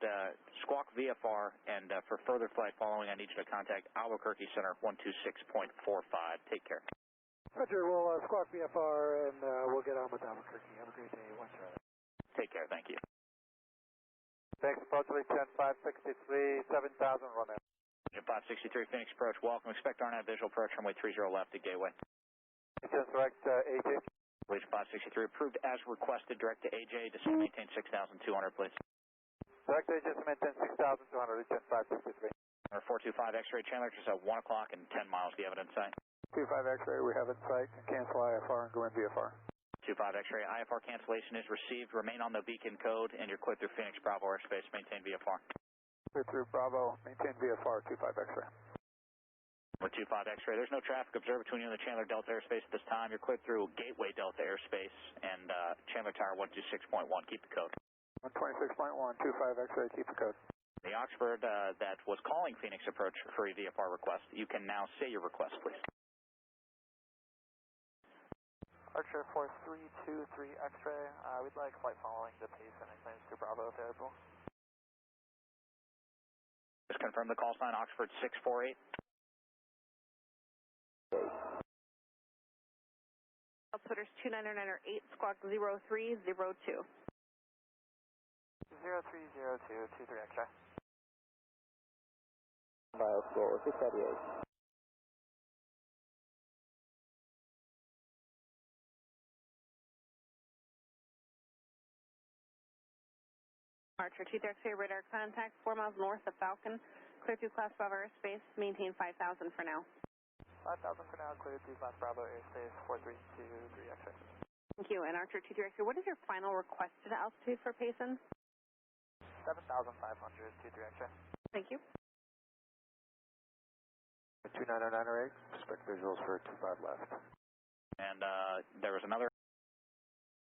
Squawk VFR, and for further flight following, I need you to contact Albuquerque Center 126.45. Take care. Roger, we'll squawk VFR and we'll get on with Albuquerque. Have a great day. One Charlie. Take care, thank you. Thanks, approach 10-563, 7,000 Romeo. 563 Phoenix approach, welcome. Expect RNAV visual approach runway 30 left at gateway. Direct AJ. Legion 563 approved as requested. Direct to AJ. Descend maintain 6,200, please. Direct AJ to maintain 6,200. Legion 563. Number 425 X-ray Chandler just at 1 o'clock and 10 miles. Do you have it in sight? 25 X-ray, we have it in sight. Cancel IFR and go in VFR. 25 X-ray IFR cancellation is received. Remain on the beacon code and you're cleared through Phoenix Bravo airspace. Maintain VFR. Clear through Bravo. Maintain VFR. 25 X-ray. With 25 X-ray, there's no traffic observed between you and the Chandler Delta airspace at this time. You're cleared through Gateway Delta airspace and Chandler Tower 126.1. Keep the code. 126.1, 25 X-ray, keep the code. The Oxford that was calling Phoenix approach for a VFR request, you can now say your request, please. Archer 4323 X-ray, we'd like flight following the pace and extends to Bravo available. Just confirm the call sign, Oxford 648. Altimeters 29908, squawk 0302. 0302, 23 X-ray. Bioscore 638. Archer 2 X-ray radar contact 4 miles north of Falcon. Clear through Class Bravo airspace. Maintain 5,000 for now. 5,000 for now, clear through Class Bravo airspace 4323 X-ray. Thank you. And Archer 2 X-ray, what is your final requested altitude for Payson? 7,500, 23 X-ray. Thank you. 29908, expect visuals for 25 left. And there was another